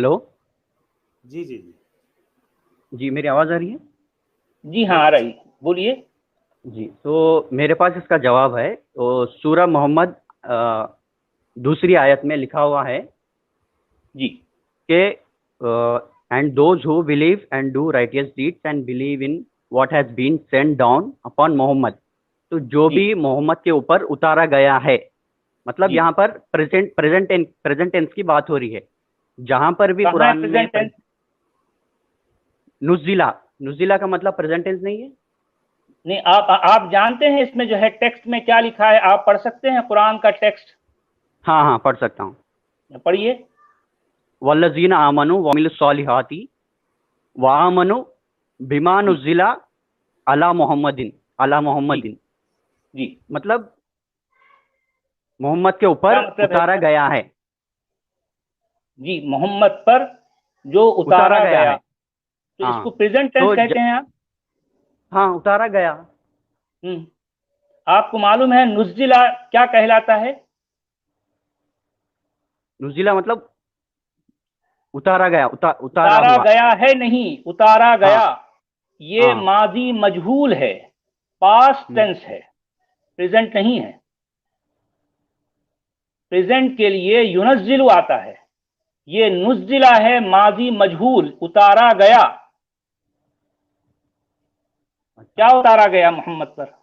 Hello. जी जी जी। जी, मेरी आवाज़ आ रही है? जी हाँ, आ रही, बोलिए। जी, तो मेरे पास इसका जवाब है। तो सूरह मोहम्मद दूसरी आयत में लिखा हुआ है जी कि and those who believe and do righteous deeds and believe in what has been sent down upon Muhammad. तो जो जी भी मोहम्मद के ऊपर उतारा गया है, मतलब जी। यहाँ पर प्रेजेंट टेंस की बात हो रही है। जहां पर भी कहाँ है कुरान में प्रेजेंट टेंस? नुज़िला, नुज़िला का मतलब प्रेजेंट टेंस नहीं है? नहीं, आप जानते हैं इसमें जो है टेक्स्ट में क्या लिखा है? आप पढ़ सकते हैं कुरान का टेक्स्ट? हाँ हाँ, पढ़ सकता हूँ। पढ़िए। वल्लज़ीना आमनु वमिलुस सॉलिहाती व आमनु बिमा जी नुज़िला अला मोहम्मदिन, अला जी मोहम्मदिन जी। मतलब मोहम्मद के क्या ऊपर मतलब है उतारा इसका? गया है। जी, मोहम्मद पर जो उतारा उतारा गया गया, है। तो हाँ। इसको प्रेजेंट टेंस तो कहते हैं आप? हाँ, उतारा गया। आपको मालूम है नुज़िला क्या कहलाता है? नुज़िला मतलब उतारा गया, उतारा उतारा हुआ। गया है नहीं, उतारा हाँ गया। ये हाँ। माजी मजहूल है, पास्ट हम्म, टेंस है, प्रेजेंट नहीं है। प्रेजेंट के लिए युनज़्जिलु आता है, ये नुज़्जिला है, माजी मजहूल, उतारा गया। अच्छा। क्या उतारा गया मोहम्मद पर?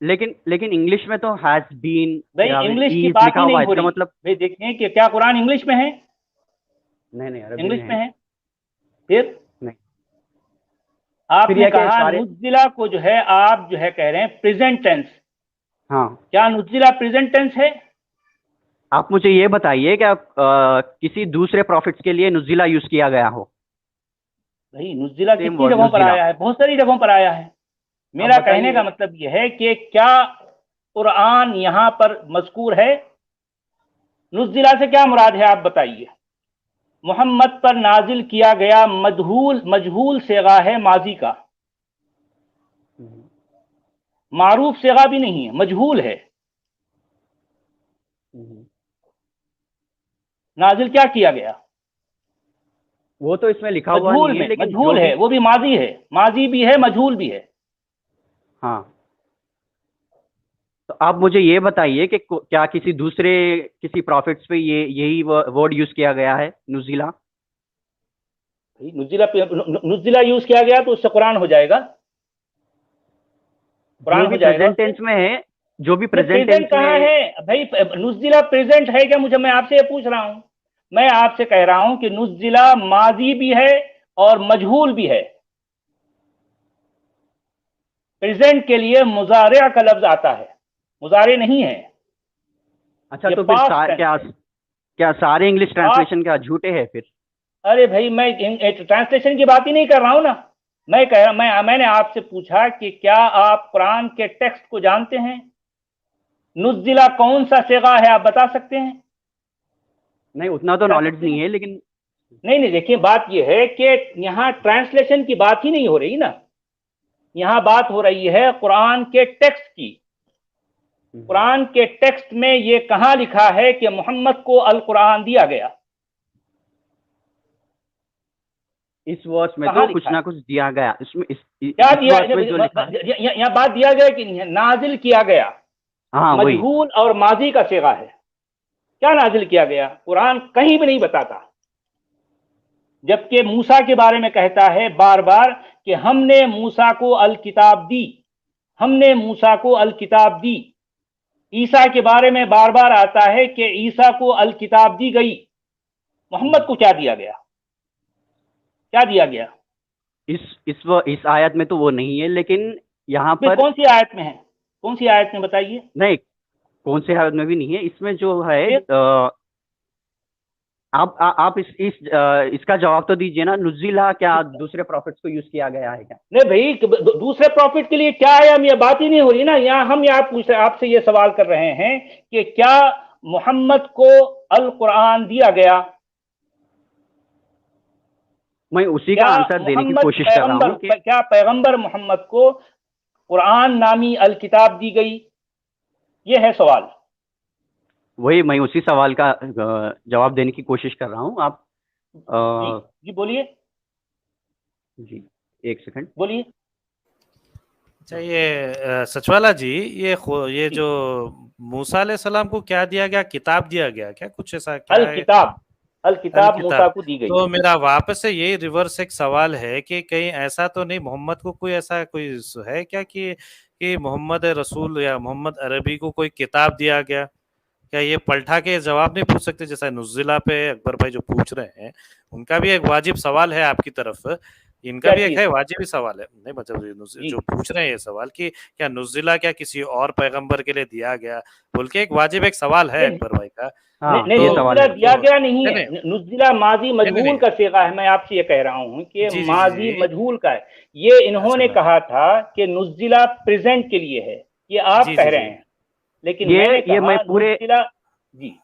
लेकिन लेकिन इंग्लिश में तो हैज बीन भाई या फिर इंग्लिश की इज बात लिखा ही हुआ नहीं है, हो इसका रही। मतलब। भाई देखें कि क्या कुरान इंग्लिश में है? नहीं नहीं, अरबी इंग्लिश में में है। है। फिर नहीं। फिर आपने यह क्या कहा सारे। नुज़्जिला को जो है आप जो है कह रहे हैं प्रेजेंट टेंस। हाँ। क्या नुज़्जिला प्रेजेंट टेंस है? आप मुझे ये बताइए कि आप किसी दूसरे प्रॉफिट्स के लिए नुज़िला यूज किया गया हो। भाई नुज़्जिला सेम कितनी वर्ड जगहों पर नुज़िला। आया है, बहुत सारी जगहों पर आया है। आप मेरा कहने का बताइए। मतलब यह है कि क्या कुरान यहां पर मज़कूर है? नुज़्जिला से क्या मुराद है आप बताइए। मोहम्मद पर नाजिल किया गया मजहूल, मजहूल सेगा है माजी का, हम्म, मारूफ सेगा भी नहीं है, मजहूल है। हम्म। नाजिल क्या किया गया? वो तो इसमें लिखा हुआ मजहूल नहीं है, में, लेकिन जो मजहूल भी। है, वो भी माजी है, माजी भी है, मजहूल भी है। हाँ। तो आप मुझे ये बताइए कि क्या किसी दूसरे किसी प्रॉफिट्स पे ये यही वर्ड यूज किया गया है, नुज़िला? नुज़्जिला नुज़्जिला यूज किया गया तो उससे कुरान हो जाएगा, जो कुरान भी हो जाएगा प्रेजेंट उससे। टेंस में है, जो भी नहीं, प्रेजेंट प्रेजेंट टेंस कहाँ में। है भाई? नुज़्जिला प्रेजेंट है क्या? मुझे, मैं आपसे ये पूछ रहा हूं। मैं आपसे कह रहा हूं कि नुज़्जिला माजी भी है और मजहूल भी है। प्रेजेंट के लिए मुजारिया का लफ्ज आता है, मुजारे नहीं है, अच्छा, ये तो फिर पास्ट टेंस क्या है। क्या सारे इंग्लिश पास्ट। ट्रांसलेशन क्या झूठे हैं फिर? अरे भाई मैं ट्रांसलेशन की बात ही नहीं कर रहा हूं ना। मैंने आपसे पूछा कि क्या आप कुरान के टेक्स्ट को जानते हैं? नुज़्जिला कौन सा सेगा है, आप बता सकते हैं? नहीं, उतना तो बता नॉलेज सकते नहीं हैं? है, लेकिन। नहीं नहीं, देखिए बात यह है कि यहाँ ट्रांसलेशन की बात ही नहीं हो रही ना। यहाँ बात हो रही है कुरान के टेक्स्ट की। कुरान के टेक्स्ट में ये कहां लिखा है कि मोहम्मद को अल कुरान दिया गया? इस वर्ष में कहां तो लिखा कुछ है? ना कुछ दिया गया इसमें, क्या इस दिया? वर्ष में जो लिखा है। यहाँ बात दिया गया कि नाजिल किया गया, हाँ, वही। मजहूल और माजी का सेगा है। क्या नाजिल किया गया? कुरान कहीं भी नहीं बताता। जबकि मूसा के बारे में कहता है बार बार कि हमने मूसा को अल किताब दी, हमने मूसा को अल किताब दी। ईसा के बारे में बार बार आता है कि ईसा को अल किताब दी गई। मोहम्मद को क्या दिया गया? क्या दिया गया? इस आयत में तो वो नहीं है, लेकिन यहाँ फिर पर। कौन सी आयत में है? कौन सी आयत में बताइए? नहीं, कौन से आयत में भी नहीं है, इसमें जो है। फिर आप इसका जवाब तो दीजिए ना, नुज़िला क्या दूसरे प्रॉफिट्स को यूज किया गया है क्या? नहीं भाई, दूसरे प्रॉफिट के लिए क्या है, हम ये बात ही नहीं हो रही ना। यहाँ हम यहाँ पूछ आपसे ये सवाल कर रहे हैं कि क्या मोहम्मद को अल कुरान दिया गया? मैं उसी का क्या आंसर देने की मोहम्मद कोशिश कर रहा पैगंबर, हूँ कि। क्या पैगंबर मोहम्मद को कुरान नामी अल किताब दी गई? ये है सवाल। वही मैं उसी सवाल का जवाब देने की कोशिश कर रहा हूँ। आप जी जी बोलिए, जी एक सेकंड। बोलिए। अच्छा, ये सचवाला जी, ये जी। जो मूसा अलैहिस्सलाम को क्या दिया गया, किताब दिया गया क्या, कुछ ऐसा क्या अल है? किताब, अल अल किताब मूसा किताब। को दी गई। तो मेरा वापस से यही रिवर्स एक सवाल है कि कहीं ऐसा तो नहीं, मोहम्मद को कोई ऐसा कोई है क्या कि मोहम्मद रसूल या मोहम्मद अरबी को कोई किताब दिया गया? क्या ये पलटा के जवाब नहीं पूछ सकते, जैसा नुज़िला पे अकबर भाई जो पूछ रहे हैं, उनका भी एक वाजिब सवाल है आपकी तरफ, इनका क्या भी एक चीज? है वाजिबी सवाल है, नहीं मतलब जी जो पूछ रहे हैं ये सवाल कि क्या नुज़िला क्या किसी और पैगंबर के लिए दिया गया, बोल के एक वाजिब एक सवाल है नहीं अकबर भाई का। हाँ नहीं, ये तो सवाल नुज़िला है। दिया गया नहीं नहीं है, नहीं नुज़िला माजी नहीं नहीं मजहूल नहीं, का सीगा है। मैं आपसे ये कह रहा हूँ कि जी जी जी माजी जी, मजहूल का है। ये इन्होंने अच्छा, कहा था कि नुज़िला प्रेजेंट के लिए है, ये आप जी कह जी रहे जी, हैं, लेकिन ये मैंने ये कहा मैं पूरे नुज़िला। जी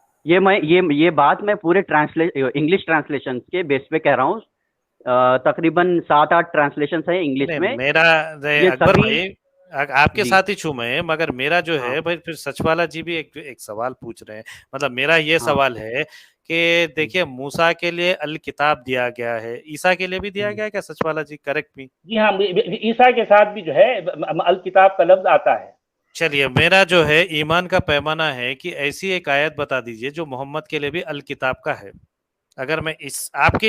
ये बात मैं पूरे इंग्लिश ट्रांसलेशन के बेस पे कह रहा हूँ। तकरीबन 7-8 ट्रांसलेशन है इंग्लिश नहीं में। मेरा ये अकबर सभी। भाई, आपके जी साथ ही छू मैं, मगर मेरा जो हाँ है भाई, फिर सचवाला जी भी एक सवाल पूछ रहे हैं, मतलब मेरा ये हाँ। सवाल है कि देखिए मूसा के लिए अल किताब दिया गया है, ईसा के लिए भी दिया गया है क्या सचवाला जी, करेक्ट मी? जी हाँ, ईसा के साथ भी जो है अल किताब का लफ्ज आता है। चलिए, मेरा जो है ईमान का पैमाना है कि ऐसी एक आयत बता दीजिए जो मोहम्मद के लिए भी अल किताब का है। अगर मैं इस आपके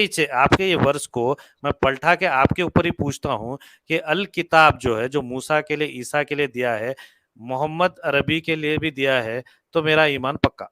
ये वर्ष को मैं पलटा के आपके ऊपर ही पूछता हूँ कि अल किताब जो है, जो मूसा के लिए ईसा के लिए दिया है, मोहम्मद अरबी के लिए भी दिया है, तो मेरा ईमान पक्का।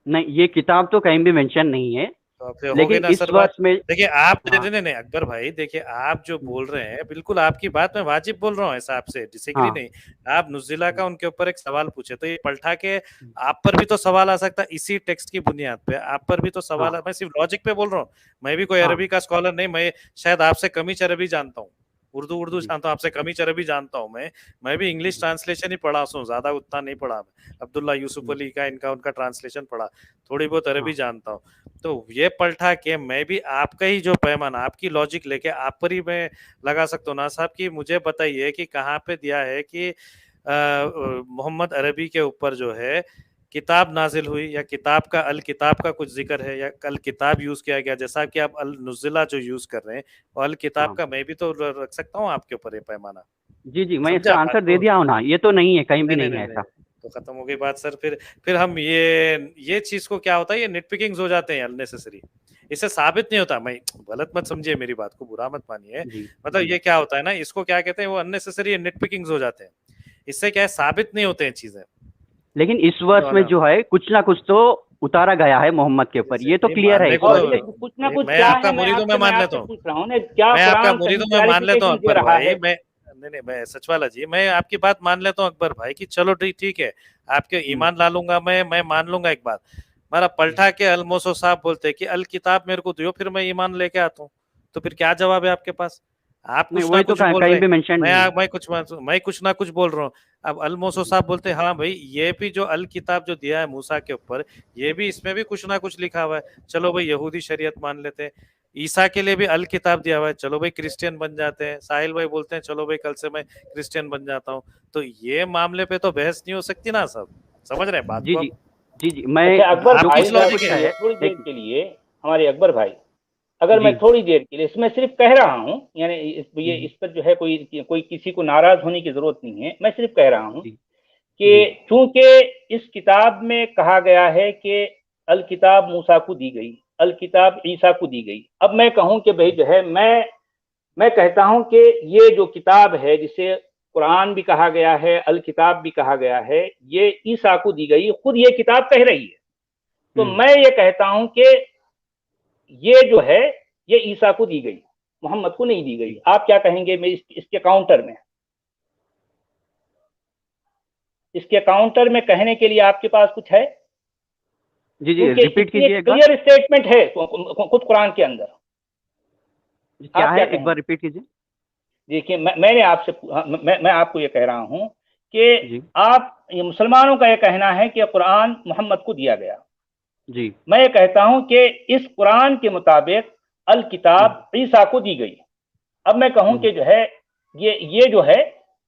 नहीं, ये किताब तो कहीं भी मेंशन नहीं है, तो फिर हो गई लेकिन ना इस सर बात। वर्ष में। देखिए आप, हाँ नहीं नहीं नहीं अकबर भाई, देखिए आप जो बोल रहे हैं बिल्कुल आपकी बात मैं वाजिब बोल रहा हूँ, ऐसा आपसे डिसएग्री हाँ। नहीं। आप नुज़िला का उनके ऊपर एक सवाल पूछे, तो ये पलटा के आप पर भी तो सवाल आ सकता है, इसी टेक्स्ट की बुनियाद पे आप पर भी तो सवाल हाँ मैं सिर्फ लॉजिक पे बोल रहा हूँ। मैं भी कोई हाँ। अरबी का स्कॉलर नहीं, मैं शायद आपसे कम ही अरबी जानता हूँ, उर्दू उर्दू जी जानता हूँ, आपसे कम ही अरबी जानता हूँ मैं भी इंग्लिश ट्रांसलेशन ही पढ़ा हूँ, ज्यादा उतना नहीं पढ़ा मैं। अब्दुल्ला यूसुफ अली का इनका उनका ट्रांसलेशन पढ़ा, थोड़ी बहुत अरबी हाँ। जानता हूँ। तो ये पलटा के मैं भी आपका ही जो पैमाना, आपकी लॉजिक लेके आप पर ही मैं लगा सकता हूँ ना साहब, कि मुझे बताइए कि कहाँ पे दिया है कि मोहम्मद अरबी के ऊपर जो है किताब नाजिल हुई, या किताब का अल किताब का कुछ जिक्र है, या अल किताब यूज किया गया, जैसा कि आप अल नुज़िला जो यूज कर रहे हैं, और अल किताब हाँ। का मैं भी तो रख सकता हूँ आपके ऊपर ये पैमाना। जी जी, मैं समझा इसका बात आंसर दे को? दिया हूँ ना, ये तो नहीं है, कहीं भी नहीं नहीं नहीं नहीं है नहीं, ऐसा। तो खत्म हो गई बात सर। फिर हम ये चीज को क्या होता है, ये निटपिकिंग्स हो जाते हैं अननेसेसरी, इससे साबित नहीं होता। मैं गलत मत समझिए मेरी बात को, बुरा मत मानिए, जी मतलब जी ये क्या होता है ना, इसको क्या कहते हैं, वो अननेसेसरी निटपिकिंग्स हो जाते हैं, इससे क्या है, साबित नहीं होते हैं चीजें। लेकिन इस वर्ष तो में ना, जो है कुछ ना कुछ तो उतारा गया है मोहम्मद के ऊपर, ये तो नहीं क्लियर है मानने इस को और वर्ष ये से। तो, कुछ ना कुछ मैं क्या आपका है, मैं मुरीद हूं, मैं आपसे मैं मान लेता आपसे हूँ, पूछ रहा हूँ ना, क्या मैं आपका कुरान मुरीद कहीं हूं, मैं मान लेता हूँ क्लैरिफिकेशन दे अकबर रहा भाई, है? मैं नहीं नहीं मैं सचवाला जी, मैं आपकी बात मान लेता हूँ अकबर भाई, कि चलो ठीक ठीक है, आपके ईमान ला लूंगा, मैं मान लूंगा एक बात। हमारा पलटा के अलमोसो साहब बोलते हैं कि अल किताब मेरे को दियो, फिर मैं ईमान लेके आता हूँ, तो फिर क्या जवाब है आपके पास? आप नहीं, कुछ ना वही तो कुछ बोल कहीं रहे हैं, भी मेंशन नहीं है। मैं कुछ ना कुछ बोल रहा हूँ। अब अलमोसो साहब बोलते हैं हाँ भाई, ये भी जो अल किताब जो दिया है मूसा के ऊपर, ये भी इसमें भी कुछ ना कुछ लिखा हुआ है। चलो भाई यहूदी शरीयत मान लेते हैं, ईसा के लिए भी अल किताब दिया हुआ है, चलो भाई क्रिश्चियन बन जाते हैं। साहिल भाई बोलते हैं चलो भाई कल से मैं क्रिश्चियन बन जाता हूँ। तो ये मामले पे तो बहस नहीं हो सकती ना सब, समझ रहे हैं बात जी को जी आप? जी जी, मैं अच्छा अकबर जो आपकी भाई, कुछ ना जरा लॉजिक कुछ है। सुनिए है। थोड़ी देर एक। के लिए, हमारे अकबर भाई, अगर मैं जी थोड़ी देर के लिए इसमें सिर्फ कह रहा हूँ, यानी ये इस पर जो है कोई किसी को नाराज होने की जरूरत नहीं है, मैं सिर्फ कह रहा हूँ जी जी कि चूंकि इस किताब में कहा गया है कि अल किताब मूसा को दी गई, अल किताब ईसा को दी गई, अब मैं कहूँ कि भाई जो है, मैं कहता हूं कि ये जो किताब है, जिसे कुरान भी कहा गया है, अल किताब भी कहा गया है, ये ईसा को दी गई, खुद ये किताब कह रही है। तो हम्म। मैं ये कहता हूं कि ये जो है, ये ईसा को दी गई, मोहम्मद को नहीं दी गई। जी आप क्या कहेंगे मैं इसके काउंटर में? इसके काउंटर में कहने के लिए आपके पास कुछ है? जी जी, क्योंकि रिपीट इतनी कीजिए एक बार। क्लियर स्टेटमेंट है खुद कुरान के अंदर। क्या आप है, क्या एक बार कहेंगे? रिपीट कीजिए। देखिए, मैंने आपसे मैं आपको ये कह रहा हूं कि जी आप, ये मुसलमानों का ये कहना है कि कुरान मोहम्मद को दिया गया। जी। मैं ये कहता हूं कि इस कुरान के मुताबिक अल हम्म, किताब ईसा को दी गई। अब मैं कहूं हम्म, कि जो है, ये जो है,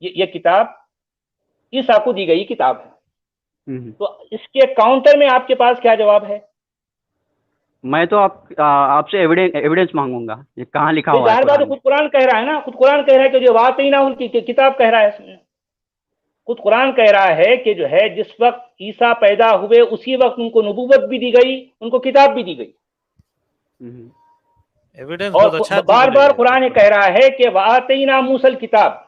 ये किताब ईसा को दी गई किताब है। हम्म। तो इसके काउंटर में आपके पास क्या जवाब है? मैं तो आपसे एविडेंस मांगूंगा, ये कहाँ लिखा हुआ है जाहिर बात है, कुरान में? खुद कुरान कह रहा है ना, खुद कुरान कह रहा है कि जो वाकई ना उनकी किताब कह रहा है इसमें। खुद कुरान कह रहा है कि जो है जिस वक्त ईसा पैदा हुए उसी वक्त उनको नबूवत भी दी गई, उनको किताब भी दी गई। एविडेंस और बहुत अच्छा बार बार कुरान कह रहा है कि वातईना मूसल किताब,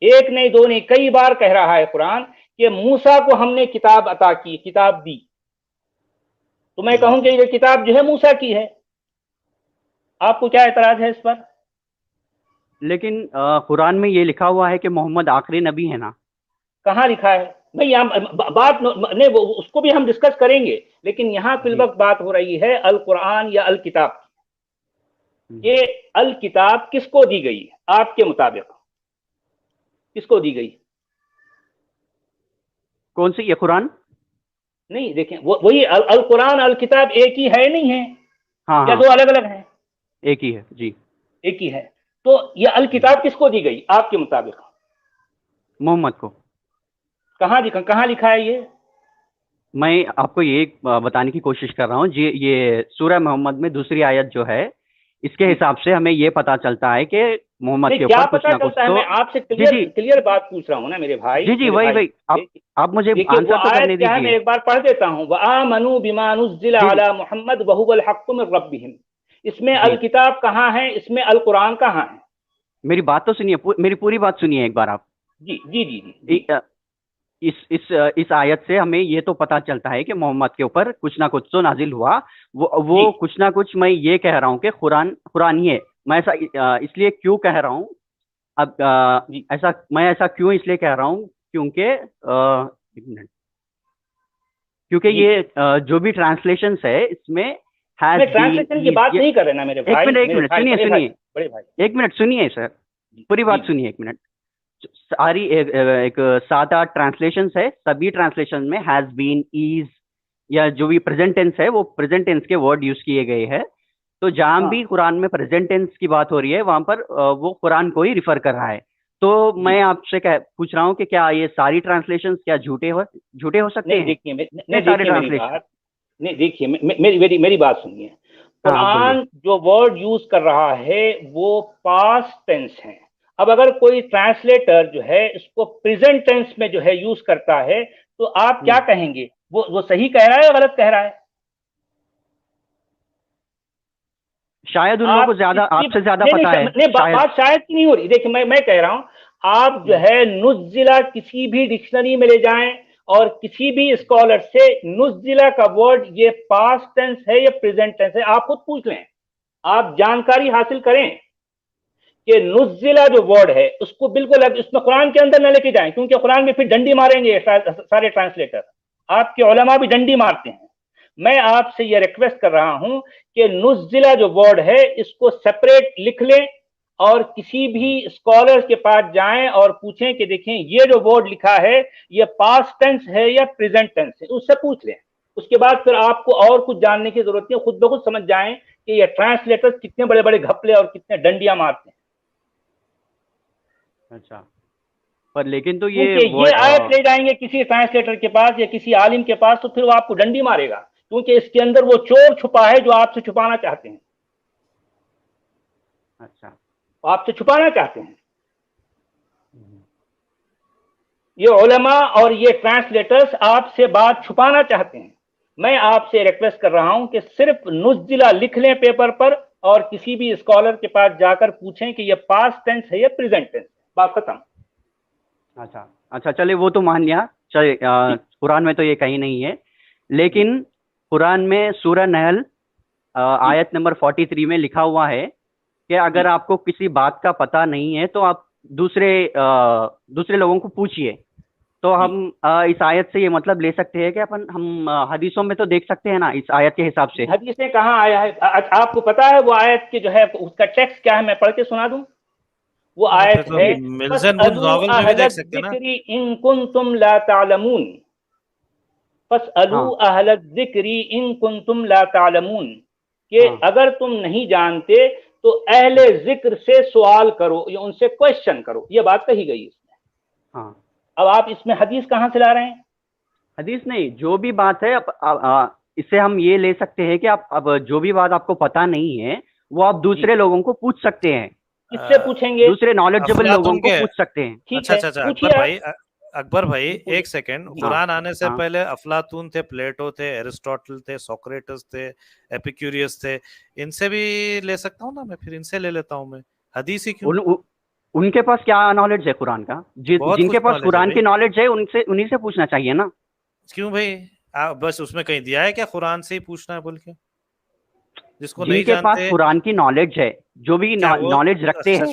एक नहीं दो नहीं कई बार कह रहा है कुरान कि मूसा को हमने किताब अता की, किताब दी। तो मैं कहूं कि ये किताब जो है मूसा की है। आपको क्या एतराज है इस पर? लेकिन कुरान में ये लिखा हुआ है कि मोहम्मद आखिरी नबी है ना? कहाँ लिखा है भाई? हम बात नहीं, वो उसको भी हम डिस्कस करेंगे, लेकिन यहाँ फिल वक्त बात हो रही है अल कुरान या अल किताब। ये अल किताब किसको दी गई आपके मुताबिक? किसको दी गई? कौन सी, ये कुरान? नहीं देखें, वही अल कुरान अल किताब एक ही है नहीं है? हाँ या हाँ, दो अलग अलग हैं? एक ही है जी। एक ही है। तो ये अल किताब किसको दी गई आपके मुताबिक? मोहम्मद को। कहाँ लिखा है ये? मैं आपको ये बताने की कोशिश कर रहा हूँ जी, ये सूरह मोहम्मद में दूसरी आयत जो है, इसके हिसाब से हमें ये पता चलता है कि मोहम्मद के क्या ऊपर कुछ पता ना कुछ चलता है? तो मैं आपसे जी जी क्लियर बात पूछ रहा हूँ ना मेरे भाई। जी जी, वही वही, आप मुझे देखिए वो आंसर तो आयत करने क्या है, मैं दीजिए। एक बार पढ़ देता हूँ। वआमनु बिमा नुज़्ज़िला जी जी अला मुहम्मद वहुवल हक्कु मिर रब्बिहिम। इसमें जी, अल किताब कहाँ है? इसमें अल कुरान कहाँ है? मेरी बात तो सुनिए, मेरी पूरी बात सुनिए एक बार आप। जी जी जी जी जी। इस आयत से हमें ये तो पता चलता है कि मोहम्मद के ऊपर कुछ ना कुछ तो नाजिल हुआ। वो जी कुछ ना कुछ, मैं ये कह रहा हूँ कि कुरान ही है। मैं ऐसा इसलिए क्यों कह रहा हूँ, अब जी। ऐसा क्यों इसलिए कह रहा हूँ, क्योंकि एक मिनट, क्योंकि जी ये जो भी ट्रांसलेशंस है इसमें हैज मैं बीन ट्रांसलेशन की बात ये, नहीं कर रहे ना मेरे भाई, एक मेरे मिनट भाई, सुनिए बड़े भाई, सुनिए, बड़े भाई। एक मिनट सुनिए सर, जी पूरी जी बात सुनिए एक मिनट। सारी एक 7-8 ट्रांसलेशन है, सभी ट्रांसलेशन में हैज बीन, इज, या जो भी प्रेजेंट टेंस है वो प्रेजेंट टेंस के वर्ड यूज किए गए हैं। तो जहां हाँ भी कुरान में प्रेजेंट टेंस की बात हो रही है वहां पर वो कुरान को ही रिफर कर रहा है। तो जी। मैं आपसे पूछ रहा हूँ कि क्या ये सारी ट्रांसलेशन क्या झूठे हो सकते नहीं हैं? देखिए, ये नहीं सारे देखिए मेरी ट्रांसलेशन। बात, नहीं देखिए मेरी बात सुनिए। हाँ, आप बोलिए। कुरान जो वर्ड यूज कर रहा है वो पास्ट टेंस है। अब अगर कोई ट्रांसलेटर जो है इसको प्रेजेंट टेंस में जो है यूज करता है तो आप क्या कहेंगे? वो सही कह रहा है या गलत कह रहा है? शायद उन लोगों को आप ज्यादा, किसकी आपसे ज्यादा नहीं नहीं, पता है शायद। बात शायद की नहीं हो रही। देखिए मैं कह रहा हूं, आप जो है नुज़्ज़िला किसी भी डिक्शनरी में ले जाएं और किसी भी स्कॉलर से नुज़्ज़िला का वर्ड ये पास्ट टेंस है या प्रेजेंट टेंस है आप खुद पूछ लें। आप जानकारी हासिल करें कि नुज़्ज़िला जो वर्ड है उसको बिल्कुल अब इसमें कुरान के अंदर न लेके जाएं, क्योंकि कुरान में फिर डंडी मारेंगे सारे ट्रांसलेटर। आपके उलमा भी डंडी मारते हैं। मैं आपसे यह रिक्वेस्ट कर रहा हूं कि नुज़्ज़िला जो वर्ड है इसको सेपरेट लिख लें और किसी भी स्कॉलर के पास जाएं और पूछें कि देखें ये जो वर्ड लिखा है ये पास्ट टेंस है या प्रेजेंट टेंस है, उससे पूछ लें। उसके बाद फिर आपको और कुछ जानने की जरूरत नहीं, खुद ब खुद समझ जाएं कि ये ट्रांसलेटर कितने बड़े बड़े घपले और कितने डंडियां मारते हैं। अच्छा, पर लेकिन तो ये क्योंकि ये आयत ले जाएंगे किसी ट्रांसलेटर के पास या किसी आलिम के पास तो फिर वो आपको डंडी मारेगा, क्योंकि इसके अंदर वो चोर छुपा है जो आपसे छुपाना चाहते हैं। अच्छा, आपसे छुपाना चाहते हैं ये उलमा और ये ट्रांसलेटर्स, आपसे बात छुपाना चाहते हैं। मैं आपसे रिक्वेस्ट कर रहा हूं कि सिर्फ नुज़्ज़िला लिख लें पेपर पर और किसी भी स्कॉलर के पास जाकर पूछें कि ये पास्ट टेंस है या प्रेजेंट टेंस। बात खत्म। अच्छा, अच्छा, चलिए वो तो मान लिया। चलिए कुरान में तो ये कहीं नहीं है, लेकिन कुरान में सूरह नहल आयत नंबर 43 में लिखा हुआ है कि अगर आपको किसी बात का पता नहीं है तो आप दूसरे लोगों को पूछिए। तो हम इस आयत से ये मतलब ले सकते हैं कि हम हदीसों में तो देख सकते हैं ना इस आयत के हिसाब से। हदीस में कहाँ आया है? आपको पता है वो आयत के जो है उसका टेक्स्ट क्या है? मैं पढ़ के सुना दूं। वो आयत तो है मिल्जन बुद्ध नॉवल में भी देख सकते हैं ना। इन कुंतुम ला तालमून, फसअलू हाँ अहल ज़िक्री इन कुंतुम ला तालमून, कि हाँ अगर तुम नहीं जानते तो अहले जिक्र से सवाल करो या उनसे क्वेश्चन करो। ये बात कही गई इसमें। हाँ, अब आप इसमें हदीस कहां से ला रहे हैं? हदीस नहीं, जो भी बात है इससे हम ये ले सकते हैं कि आप अब जो भी बात आपको पता नहीं है वो आप दूसरे लोगों को पूछ सकते हैं, किससे पूछेंगे? दूसरे नॉलेजेबल लोगों अफलातून को के। पूछ सकते हैं। ठीक अच्छा है, अच्छा अच्छा, पूछिए अकबर आप। भाई अकबर भाई जी, पूछ- एक सेकंड, जी, कुरान आने से हाँ पहले अफलातून थे, प्लेटो थे, एरिस्टोटल थे, सोक्रेटस थे, एपिक्यूरियस थे, इनसे भी ले सकता हूँ ना मैं? फिर इनसे ले लेता हूँ मैं, हदीस ही क्यों? उनके पास क्या नॉलेज है कुरान का? बहुत जिनके कुछ पास नॉलेज है कुरान भाई। की नॉलेज है उनसे उन्हीं से पूछना चाहिए ना। क्यों भाई? बस उसमें कहीं दिया है क्या कुरान से ही पूछना है बोल के? जिसको नहीं जिनके पास जानते। कुरान की नॉलेज है, जो भी क्या वो नॉलेज रखते हैं।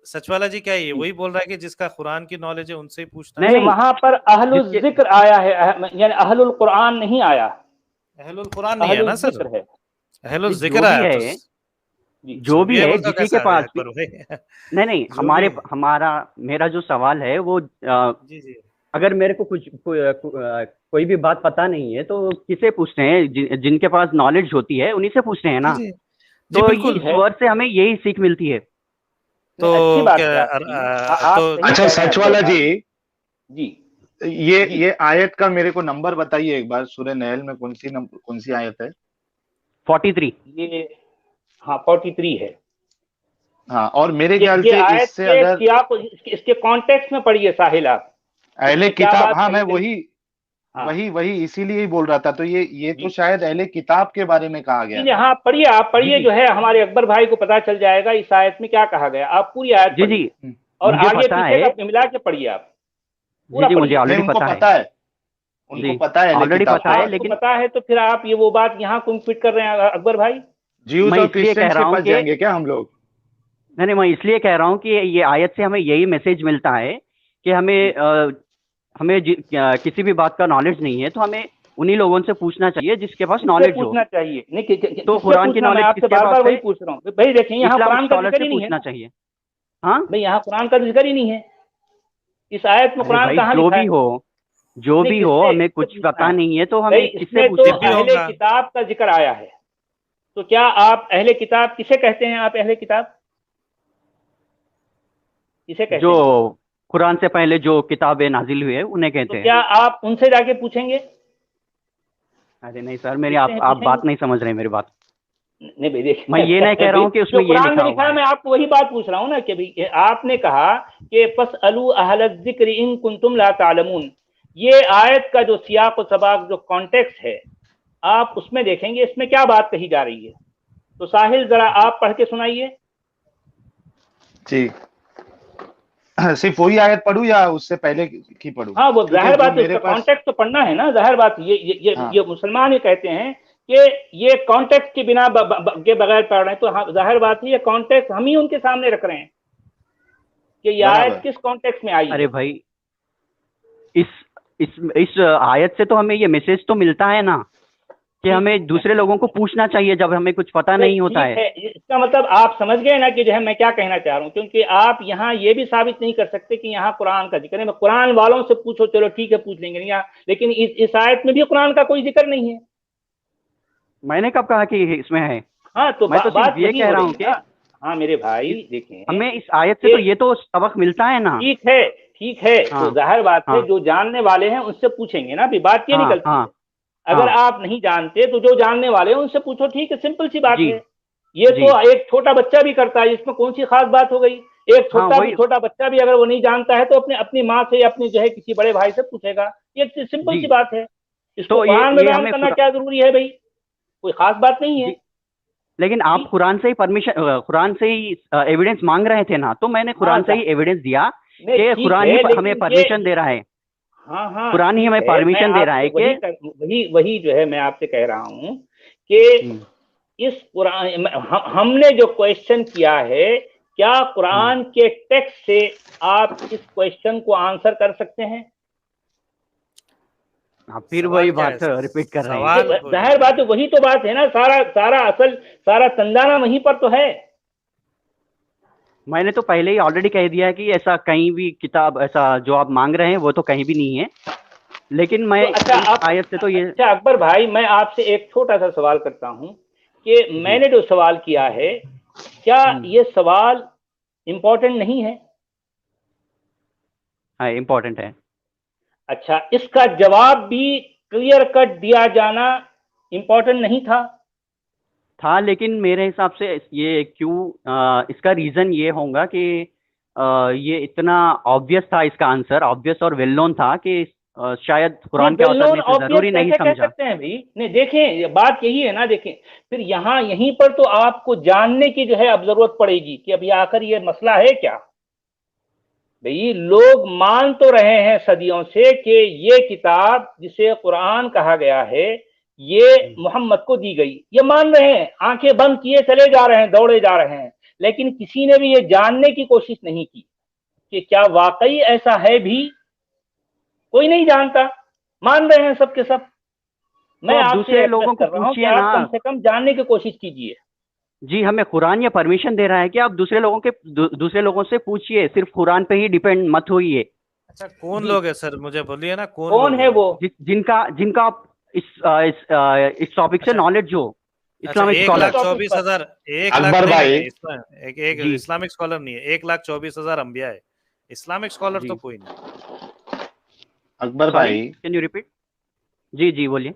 सचवाला जी क्या ये वही बोल रहा है कि जिसका कुरान की नॉलेज है उनसे ही पूछना नहीं है? ये नहीं, वहां पर अहलुल जिसके जिक्र आया है, यानी अहलुल कुरान नहीं आया, अहलुल कुरान नहीं है अहलुल ना सर, जिक्र है। अहलुल जी, जिक्र आया तो जी, जो भी ये है, बोलता जिसी के कैसा है पास भी। अकबर भाई? नहीं नहीं, जो भी है। मेरा जो सवाल है वो जी जी अगर मेरे को कोई भी बात पता नहीं है तो किसे पूछते हैं? जिनके पास नॉलेज होती है उन्हीं से पूछते हैं जी ना। जी जी तो ठीक बिल्कुल। इस है। वर्ड से हमें यही सीख मिलती है। तो नहीं, अच्छी बात क्या है आपकी, आप तो सही अच्छा कह रहे हैं सच अकबर वाला जी, भाई। जी जी। ये आयत का मेरे को नंबर बताइए एक बार, सूरह नहल में कौन सी आयत है? 43। ये हाँ 43 है। हाँ, और मेरे ख्याल ये से आयत इससे के अगर सियाक, इसके कॉन्टेक्स्ट में पढ़िए साहिल आप, अहले इसमें क्या किताब, बात हाँ मैं कही गई। वही हाँ वही वही इसीलिए ही बोल रहा था। तो ये तो जी शायद अहले किताब के बारे में कहा गया जी। है। हाँ पढ़िए, आप जी पढ़िए, जी जो है हमारे अकबर भाई को पता चल जाएगा इस आयत में क्या कहा गया। आप पूरी आयत जी जी, पढ़िए और हम्म। मुझे आगे पता पीछे है। का मिला के पढ़िए, आप जी पूरा जी, मुझे पढ़िए। नहीं, ऑलरेडी उनको पता है। पता है, जी, उनको पता है अहले ऑलरेडी किताब तो पता के है, बारे आपको में। लेकिन पता है तो फिर आप ये वो बात यहाँ क्यों फिट कर रहे हैं अकबर भाई? ज्यूज मैं और इसलिए कह क्रिश्चियंस रहा के हूँ पास कि जाएंगे क्या हम लोग? नहीं नहीं, मैं इसलिए कह रहा हूँ कि ये आयत से हमें यही मैसेज मिलता है कि जी, हमें किसी भी बात का नॉलेज नहीं है तो हमें उन्हीं लोगों से पूछना चाहिए जिसके पास किससे नॉलेज हो। पूछना चाहिए? नहीं तो किससे कुरान की पूछना, मैं नॉलेज आपसे किसके बार पास बार वही है? पूछ रहा हूँ भाई। देखिए यहाँ इस्लामिक कुरान का स्कॉलर जिक्र से ही नहीं है पूछना ना चाहिए। हाँ। भाई, यहाँ कुरान का जिक्र ही नहीं है इस आयत में। अरे कुरान भाई, कहाँ जो लिखा भी है? हो, जो नहीं, भी हो, किससे हमें किससे कुछ पूछना पता है नहीं है तो भाई? हमें किससे इसमें तो पूछना जब भी चाहिए? अहले होगा। किताब का जिक्र आया है। तो क्या आप अहले किताब किसे कहते हैं? आप अहले किताब किसे कहते जो हैं? कुरान से पहले जो किताबें नाजिल हुई है उन्हें तो कहते हैं। क्या आप उनसे जाके पूछेंगे? अरे नहीं सर, मेरी पूछते हैं, आप पूछेंगे? बात नहीं समझ रहे मेरी बात। नहीं भाई देखिए मैं ये नहीं कह रहा भाई, हूँ कि जो उसमें ये कुरान लिखा में लिखा हुआ है है। मैं आपको वही बात पूछ रहा हूँ ना कि भाई आपने कहा कि फस अलू अहल जिक्र इन कुंतुम ला तालमून। ये आयत का जो सियाक और सबाक, जो कॉन्टेक्स्ट है, आप उसमें देखेंगे इसमें क्या बात कही जा रही है। तो साहिल जरा आप पढ़ के सुनाइए। जी। सिर्फ वही आयत पढ़ूं या उससे पहले की पढ़ूं? हाँ वो क्योंकि जाहिर जो बात है, मेरे उसका पास, कॉन्टेक्स्ट तो पढ़ना है ना, जाहिर बात। हाँ ये मुसलमान ही कहते हैं कि ये कॉन्टेक्स्ट के बिना के बगैर पढ़ रहे हैं। तो हाँ, जाहिर बात है ये कॉन्टेक्स्ट हम ही उनके सामने रख रहे हैं कि ये आयत बराबर। किस कॉन्टेक्स्ट में आई अरे है। भाई, इस इस आयत से तो हमें ये मैसेज तो मिलता है ना कि ठीक हमें दूसरे लोगों को पूछना चाहिए जब हमें कुछ पता नहीं, नहीं होता ठीक है। है, इसका मतलब आप समझ गए ना कि जो है मैं क्या कहना चाह रहा हूँ। क्योंकि आप यहाँ ये भी साबित नहीं कर सकते कि यहाँ कुरान का जिक्र है। मैं कुरान वालों से पूछो, चलो ठीक है पूछ लेंगे यहाँ, लेकिन इस आयत में भी कुरान का कोई जिक्र नहीं है। मैंने कब कहा कि इसमें है? हाँ तो मैं तो सिर्फ बात ये वही कह हो रहा रही हूँ है कि ना। हाँ मेरे भाई इस देखें हमें इस आयत से कि तो ये तो सबक मिलता है ना। ठीक है, ठीक है, तो हाँ जाहिर बात है हाँ जो जानने वाले हैं उनसे पूछेंगे ना भी। बात ये हाँ निकलती हाँ है, अगर हाँ। आप नहीं जानते तो जो जानने वाले हैं उनसे पूछो। ठीक है, सिंपल सी बात जी है। ये जी। तो एक छोटा बच्चा भी करता है, इसमें कौन सी खास बात हो गई? एक हाँ वही। छोटा बच्चा भी अगर वो नहीं जानता है तो अपने अपनी माँ से या अपनी जो है किसी बड़े भाई से पूछेगा। ये सिंपल सी जी, बात है। इसको तो कुरान में ये बयान हमें करना क्या जरूरी है भाई? कोई खास बात नहीं है। जी, लेकिन आप जी कुरान से ही एविडेंस मांग रहे थे ना, तो मैंने हाँ कुरान से ही एविडेंस दिया नहीं कि ठीक कुरान ही है, हमें लेकिन ये परमिशन दे रहा है। हाँ हाँ कुरान ही ठीक हमें है, मैं परमिशन दे रहा आपसे है कि वही वही जो है मैं आपसे कह रहा हूँ कि हम्म, इस कुरान हमने जो क्वेश्चन किया है, क्या हम्म, कुरान के टेक्स्ट से आप इस क्वेश्चन को आंसर कर सकते हैं? आप फिर सवाल वही क्या है? बात रिपीट कर रहे हैं। सवाल जाहिर बात है, वही तो बात है ना। सारा सारा असल सारा तंदाना वहीं पर तो है। मैंने तो पहले ही ऑलरेडी कह दिया है कि ऐसा कहीं भी किताब, ऐसा जो आप मांग रहे हैं वो तो कहीं भी नहीं है। लेकिन मैं तो अच्छा इस आयत से तो ये। अच्छा अकबर भाई, मैं आपसे एक छोटा सा सवाल करता हूं कि जी। मैंने जो सवाल किया है, क्या हम्म, ये सवाल इंपॉर्टेंट नहीं है? हाँ, इम्पोर्टेंट है। अच्छा, इसका जवाब भी क्लियर कट दिया जाना इम्पोर्टेंट नहीं था। लेकिन मेरे हिसाब से ये क्यों, इसका रीजन ये होगा कि ये इतना ऑब्वियस था, इसका आंसर ऑब्वियस और वेल नोन था कि शायद कुरान के ऑथर ने इसे जरूरी नहीं कैसे कह समझा। सकते हैं भाई? नहीं देखें, ये बात यही है ना, देखें फिर यहीं पर तो आपको जानने की जो है अब जरूरत पड़ेगी कि अभी आखिर ये मसला है क्या। भाई लोग मान तो रहे हैं सदियों से कि ये किताब जिसे कुरान कहा गया है ये मोहम्मद को दी गई, ये मान रहे हैं, आंखें बंद किए चले जा रहे हैं, दौड़े जा रहे हैं, लेकिन किसी ने भी ये जानने की कोशिश नहीं की कि क्या वाकई ऐसा है भी। कोई नहीं जानता, मान रहे हैं सबके सब। मैं तो आपसे दूसरे लोगों को कर रहा हूं कि पूछिए आप ना। कम से कम जानने की कोशिश कीजिए। जी, हमें कुरान ये परमिशन दे रहा है कि आप दूसरे लोगों से पूछिए, सिर्फ कुरान पे ही डिपेंड मत होइए। अच्छा, कौन लोग है सर, मुझे बोलिए ना, कौन कौन लोग है वो? जिनका जिनका आप इस टॉपिक से अच्छा, नॉलेज हो, अच्छा, इस्लामिक एक स्कॉलर। लाख चौबीस हजार एक लाख अकबर नहीं, भाई। नहीं, एक जी इस्लामिक स्कॉलर नहीं है, 1,24,000 अंबिया है, इस्लामिक स्कॉलर जी, तो कोई नहीं। अकबर सॉरी, भाई, कैन यू रिपीट? जी जी, बोलिए।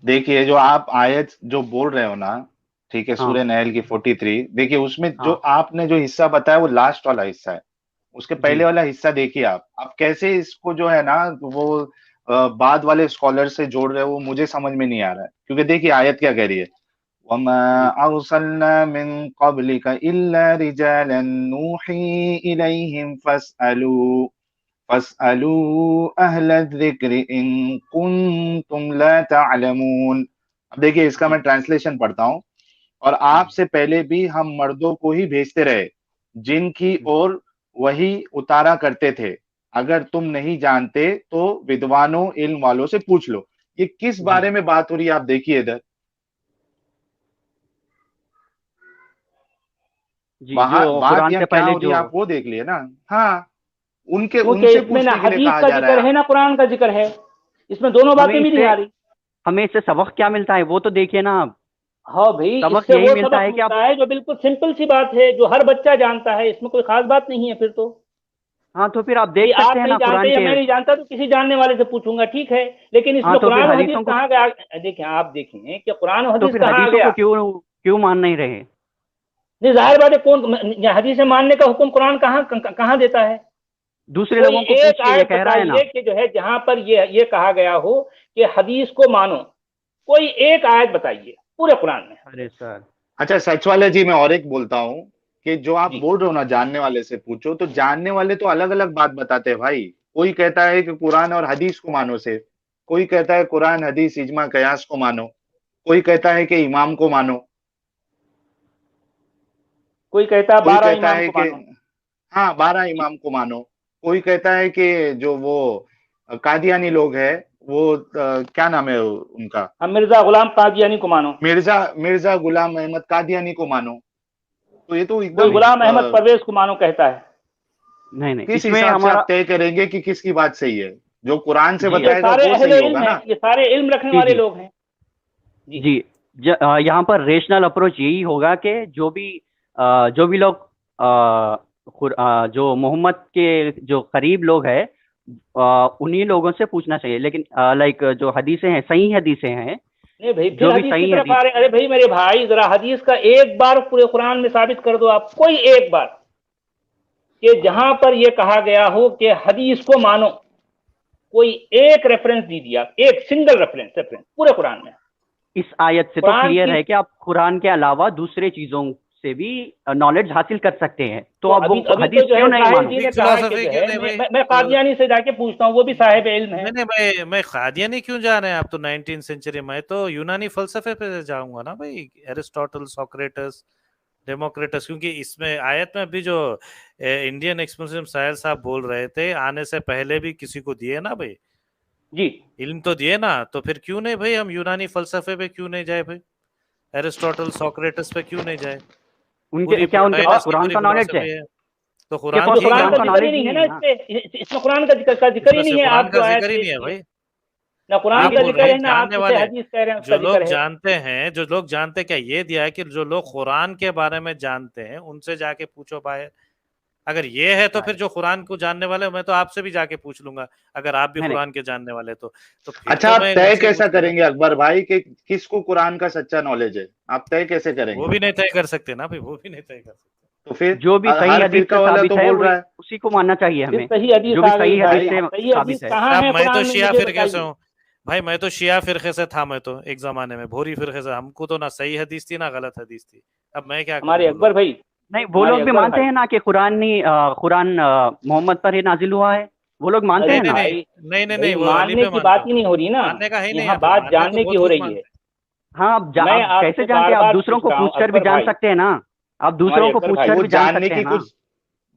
देखिए जो आप आयत जो बोल रहे हो ना, ठीक है, हाँ सूरह नहल की 43, देखिए उसमें जो हाँ आपने जो हिस्सा बताया वो लास्ट वाला हिस्सा है। उसके जी पहले वाला हिस्सा देखिए आप कैसे इसको जो है ना वो बाद वाले स्कॉलर से जोड़ रहे हो, वो मुझे समझ में नहीं आ रहा है। क्योंकि देखिए आयत क्या कह रही है, वमा जी अरसलना मिन क़ब्लिका इल्ला रिजालन नूही इलैहिम फस्अलू अहल ज़िक्र इन कुंतुम ला तालमून। अब देखिए इसका जी मैं ट्रांसलेशन पढ़ता हूँ। और आपसे पहले भी हम मर्दों को ही भेजते रहे जिनकी ओर वही उतारा करते थे। अगर तुम नहीं जानते तो विद्वानों इल्म वालों से पूछ लो। ये किस जी बारे में बात हो रही है आप देखिए इधर। जी, वहां जो बात कुरान यहाँ से क्या पहले हो रही जो, है आप वो देख लिए ना। हाँ, उनके क्योंकि उनसे इसमें ना पूछने के लिए हदीस कहा का जा जिक्र रहा है। है ना कुरान का जिक्र है, इसमें दोनों हमें बातें भी नहीं इससे आ रही। हमें इससे सबक क्या मिलता है वो तो देखिए ना आप। हाँ भाई, सबक इससे यही वो मिलता सबक है कि आप, मिलता है जो बिल्कुल सिंपल सी बात है, जो हर बच्चा जानता है, इसमें कोई खास बात नहीं है फिर तो। हाँ तो फिर आप भाई देख सकते आप हैं नहीं ना जानते कुरान या के। मैं नहीं जानता तो किसी जानने वाले से पूछूंगा, ठीक है, लेकिन हाँ इसमें तो फिर कुरान और हदीस हदीसों को कहाँ गया? देखें, आप देखें कि कुरान और तो हदीस फिर कहाँ आ हदीसों को गया। क्यों क्यों मान नहीं रहे? नहीं, जाहिर बात है, कौन हदीस मानने का हुक्म कुरान कहाँ कहाँ देता है? दूसरे कोई लोगों को एक पूछिए, ये आयत कह रहा है ना। बताइए कि जो है जहां पर ये कहा गया हो कि हदीस को मानो। कोई एक आयत बताइए पूरे कुरान में। अरे सर। अच्छा सच वाले जी, मैं और एक बोलता हूँ कि जो आप जी, बोल रहे हो ना जानने वाले से पूछो, तो जानने वाले तो अलग अलग बात बताते हैं भाई। कोई कहता है कि कुरान और हदीस को मानो से, कोई कहता है कुरान हदीस इजमा कयास को मानो, कोई कहता है कि इमाम को मानो, कोई कहता है कोई 12 कहता इमाम है को कि मानो। हाँ 12 इमाम को मानो, कोई कहता है कि जो वो कादियानी लोग हैं वो क्या नाम है उनका, हम मिर्जा गुलाम कादियानी को मानो। मिर्जा मिर्जा गुलाम अहमद कादियानी को मानो। तो ये तो कोई एकदम गुलाम अहमद परवेज को मानो कहता है। नहीं नहीं, किस इसमें हिसाब से हमारा, आप तय करेंगे कि किसकी बात सही है? जो कुरान से जी ये बताएगा सारे वो अहले सही होगा इल्म है, ना। ये सारे इल्म रखने जी वाले जी लोग हैं। जी, जी, यहाँ पर रेशनल अप्रोच यही होगा कि जो भी लोग जो मोहम्मद के जो करीब लोग हैं, उन्हीं लोगों से पूछना चाहिए। लेकिन लाइक जो हदीसें हैं, सही हदीसें हैं, नहीं भाई, फिर जो भी हदीस की सही तरफ हदीस। आ रहे। अरे भाई मेरे भाई, जरा हदीस का एक बार पूरे कुरान में साबित कर दो आप, कोई एक बार कि जहां पर यह कहा गया हो कि हदीस को मानो। कोई एक रेफरेंस दीजिए आप, एक सिंगल रेफरेंस पूरे कुरान में। इस आयत से तो कुरान क्लियर की है कि आप कुरान के अलावा दूसरे चीजों से भी नॉलेज हासिल कर सकते हैं, तो तो अब अभी वो अभी तो हदीस जो क्यों है नहीं साहिल जी मानो? ने कहा कि फिलोसफी जो क्यों है नहीं भाई? मैं कादियानी से जाके पूछता हूँ, वो भी साहिब इल्म है। नहीं नहीं, मैं कादियानी क्यों जा रहे हैं आप? तो 19th सेंचुरी में तो यूनानी फलसफे पे जाऊंगा ना भाई, एरिस्टोटल, सोक्रेटस, डेमोक्रेटस, क्योंकि इसमें आयत में भी जो इंडियन एक्सप्रेसिव साहिल साहब बोल रहे थे, आने से पहले भी किसी को दिए ना भाई, जी, इल्म तो दिए ना, तो फिर क्यों नहीं भाई हम यूनानी फलसफे पे क्यों नहीं जाए भाई, एरिस्टोटल, सोक्रेटस पे क्यों नहीं जाए? उनके पूरी क्या उनके पास डायनेस्टी, कुरान पूरी का नॉलेज है? फिलोसफी है। तो उनके कुरान पास तो की कुरान कुरान का का जिक्र ही नॉलेज नहीं ही है नहीं ना है इस ना। पे। इसमें कुरान का जिक्र इसमें ही से नहीं है। कुरान आप का जो आयत जिक्र ही नहीं है पेश किए, भाई। ना कुरान आप का बोल जिक्र रहे है हैं ना आप जानने जिसे वाले, हदीस कह रहे हैं उसका जो लोग जिक्र है। जानते हैं, जो लोग जानते हैं, क्या ये दिया है कि जो लोग कुरान के बारे में जानते हैं उनसे जाके पूछो भाई, अगर ये है तो फिर जो कुरान को जानने वाले, मैं तो आपसे भी जाके पूछ लूंगा, अगर आप भी नहीं, कुरान के जानने वाले तो फिर अच्छा, तो आप मैं तय उनसे कैसा पूछूंगा। करेंगे अकबर भाई कि किसको कुरान का सच्चा नॉलेज है? आप तय कैसे वो करेंगे? भी नहीं तय कर सकते ना भाई, वो भी नहीं तय कर सकते। तो फिर जो भी सही हर हदीस से फिरका वाला साबित तो है बोल वो रहा है। उसी को मानना चाहिए फिर हमें, सही हदीस जो भी आ गई सही हदीस भाई, से सही हदीस साबित है। कहाँ अब है मैं तो कुरान में, शिया मुझे फिरके से बताइए। हूँ भाई, मैं तो शिया फिरके से था, मैं तो एक जमाने में भोरी फिरके से, हमको तो ना सही हदीस थी ना गलत हदीस थी। अब मैं क्या करूँ हमारे बोलो। अकबर भाई, नहीं, वो हमारे लोग भी अकबर मानते भाई, हैं ना कि कुरान मोहम्मद पर ही नाजिल हुआ है, वो लोग मानते अरे नहीं हैं नहीं ना। नहीं भाई, नहीं नहीं भाई नहीं, वो अली मानने पे की मानता बात हूँ। ही नहीं हो रही ना, मानने का है नहीं यहाँ यहाँ पे, बात मानने तो जानने की बहुत हो कुछ रही है। मानते हाँ, मैं आप कैसे आपसे जानते बार हैं? आप बार दूसरों पूछ को रहा हूँ पूछकर भी अकबर जान भाई, सकते हैं ना, आप हमारे दूसरों को अकबर भाई भाई, पूछकर वो भी जान जानने सकते की हैं ना। कुछ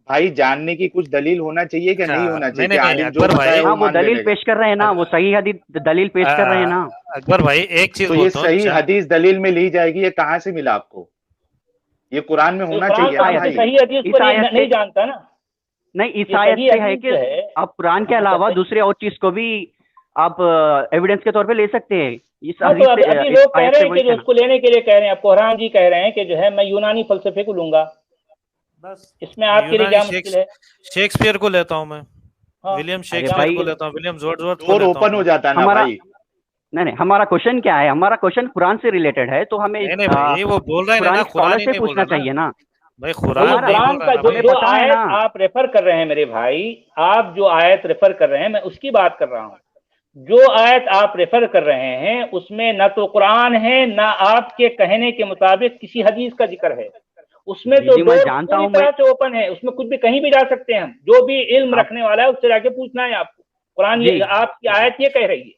भाई जानने की कुछ दलील होना चाहिए क्या, अच्छा नहीं होना नहीं चाहिए? नहीं कि नहीं आलिम जो अकबर बताए भाई, वो हाँ, वो मान दलील लेने का? पेश कर रहे हैं ना, वो सही हदीस दलील पेश कर रहे हैं ना। अकबर भाई एक चीज तो ये बोलता हूँ, सही हदीस दलील में ली जाएगी, ये कहाँ से मिला आपको? ये कुरान में ये होना कुरान इस चाहिए तो ना आयत हमसे भाई। से, सही हदीस इस को नहीं, आयत से, नहीं जानता ना। नहीं, इस ये आयत सही से है हदीस कि जो है, आप कुरान के अच्छा अलावा दूसरे और चीज को भी आप एविडेंस के तौर पे ले सकते हैं। इस हाँ, तो हदीस से, अभी इस लोग कह आयत रहे से हैं वही कि जो कहना। उसको लेने के लिए कह रहे हैं, अब कोहरान जी कह रहे हैं कि जो है मैं यूनानी फलसफे को लूंगा, बस इसमें मैं आपके लिए यूनानी क्या मुश्किल है? शेक्सपियर को लेता हूँ मैं, हाँ, विलियम अरे क्या शेक्सपियर को भाई, मुश्किल है? लेता हूँ, विलियम वर्ड्सवर्थ को डोर लेता हूँ ओपन हो मैं। जाता ना हमारा, भाई। नहीं नहीं, हमारा क्वेश्चन क्या है? हमारा क्वेश्चन कुरान से रिलेटेड है, तो हमें नहीं नहीं भाई, वो बोल रहा है ना, कुरानिक स्कॉलर कुरान ही से नहीं बोल पूछना रहा ना चाहिए ना। भाई, भाई कुरान हमारा, नहीं बोल कुरान रहा का ना जो भाई। हमें जो पता है आयत ना। आप रेफर कर रहे हैं मेरे भाई, आप जो आयत रेफर कर रहे हैं, मैं उसकी बात कर रहा हूँ। जो आयत आप रेफर कर रहे हैं उसमें न तो कुरान है, ना आपके कहने के मुताबिक किसी हदीस का जिक्र है। उसमें जी तो जी, मैं डोर जानता पूरी हूँ। मैं तरह से ओपन है, उसमें कुछ भी कहीं भी जा सकते हैं हम। जो भी इल्म आप, रखने वाला है उससे जाके पूछना है आपको। कुरान जी, ये आपकी आयत ये कह रही है।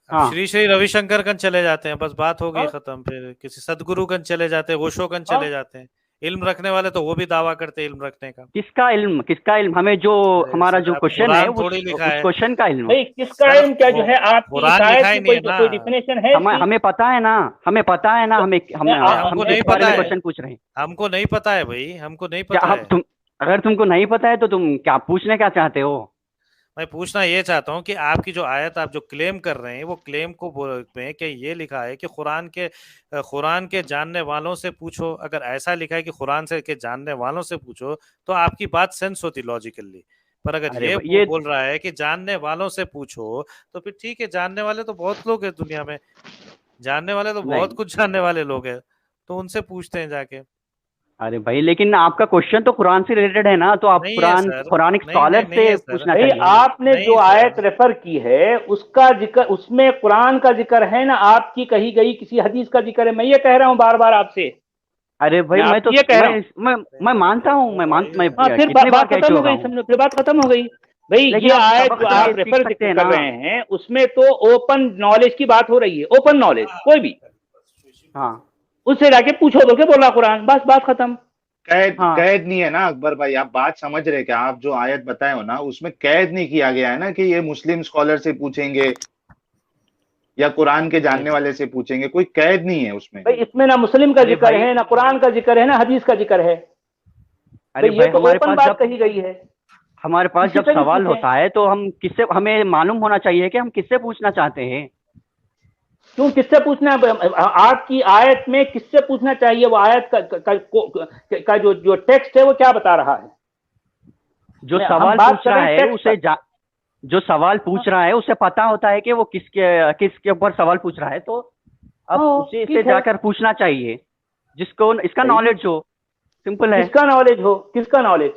अब हाँ, श्री श्री रविशंकर कन चले जाते हैं, बस बात हो गई हाँ, खत्म। फिर किसी सदगुरु कन चले जाते हैं, ओशो कन हाँ, चले जाते हैं। इल्म रखने वाले तो वो भी दावा करते हैं इल्म रखने का। किसका इल्म, किसका इल्म? हमें जो, अरे हमारा सर, जो अब क्वेश्चन है कुरान थोड़ी लिखा उस है क्वेश्चन का इल्म। भाई किसका सर, इल्म क्या जो है? आपकी इस कुरान आयत लिखा ही की नहीं है ना कोई डिफिनेशन है हमें इसकी? हमें पता है ना, हमें पता है ना, भाई। हमको हम नहीं इस बारे पता में है, क्वेश्चन पूछ रहे हैं। हमको नहीं पता है भाई, हमको नहीं क्या पता हम है। तुम, अगर तुमको नहीं पता है तो तुम क्या पूछने क्या चाहते हो? मैं पूछना ये चाहता हूँ कि आपकी जो आयत आप जो क्लेम कर रहे हैं, वो क्लेम को में कि ये लिखा है कि कुरान के जानने वालों से पूछो। अगर ऐसा लिखा है कि कुरान से के जानने वालों से पूछो, तो आपकी बात सेंस होती लॉजिकली। पर अगर अरे ये ये, बोल रहा है कि जानने वालों से पूछो, तो फिर ठीक है, जानने वाले तो बहुत लोग हैं दुनिया में, जानने वाले तो बहुत नहीं, कुछ जानने वाले लोग हैं, तो उनसे पूछते हैं जाके। अरे भाई, लेकिन आपका क्वेश्चन तो कुरान से रिलेटेड है ना, तो आप नहीं है सर, कुरानिक नहीं नहीं स्कॉलर नहीं से है सर, पूछना भाई चाहिए ना। आपने जो नहीं आयत सर। रेफर की है उसका जिक्र, उसमें कुरान का जिक्र है ना आपकी कही गई किसी हदीस का जिक्र है? मैं ये कह रहा हूँ बार बार आपसे, अरे भाई, मैं आपसे ये कह रहा हूँ। मैं मानता हूँ, मैं हाँ, फिर कितनी बार बात कह खत्म हो चुका गई, हूँ। समझो, फिर बात खत्म हो गई। भाई लेकिन ये आप आयत सबक जो तो ये आप सीख रेफर सकते हैं कर ना। रहे हैं उसमें तो ओपन नॉलेज की बात हो रही है, ओपन नॉलेज, कोई भी हाँ, उससे जाके पूछो, बोल के बोला कुरान, बस बात खत्म। कैद हाँ, कैद नहीं है ना अकबर भाई, आप बात समझ रहे क्या? आप जो आयत बताए हो ना, उसमें कैद नहीं किया गया है ना कि ये मुस्लिम स्कॉलर से पूछेंगे या कुरान के अरे जानने वाले से पूछेंगे, कोई कैद नहीं है उसमें। भाई इसमें ना मुस्लिम का अरे जिक्र भाई, है, ना कुरान का जिक्र है, ना हदीस का जिक्र है। अरे भाई ये भाई, तो ओपन बात कही गई है, किसी जब से भी सवाल पूछें। होता है तो हमें मालूम होना चाहिए कि हम किससे पूछना चाहते हैं। क्यों, किससे पूछना है? आपकी आयत में किससे पूछना चाहिए? वो आयत का जो टेक्स्ट है वो क्या बता रहा है? जो हम सवाल बात पूछ कर रहा रहे हैं है टेक्स्ट उसे पर। जो सवाल पूछ रहा है उसे पता होता है कि वो किसके ऊपर सवाल पूछ रहा है, तो अब हाँ, उसी से ठीक है। जाकर पूछना चाहिए जिसको इसका भाई नॉलेज हो। सिंपल है। किसका नॉलेज हो? किसका नॉलेज?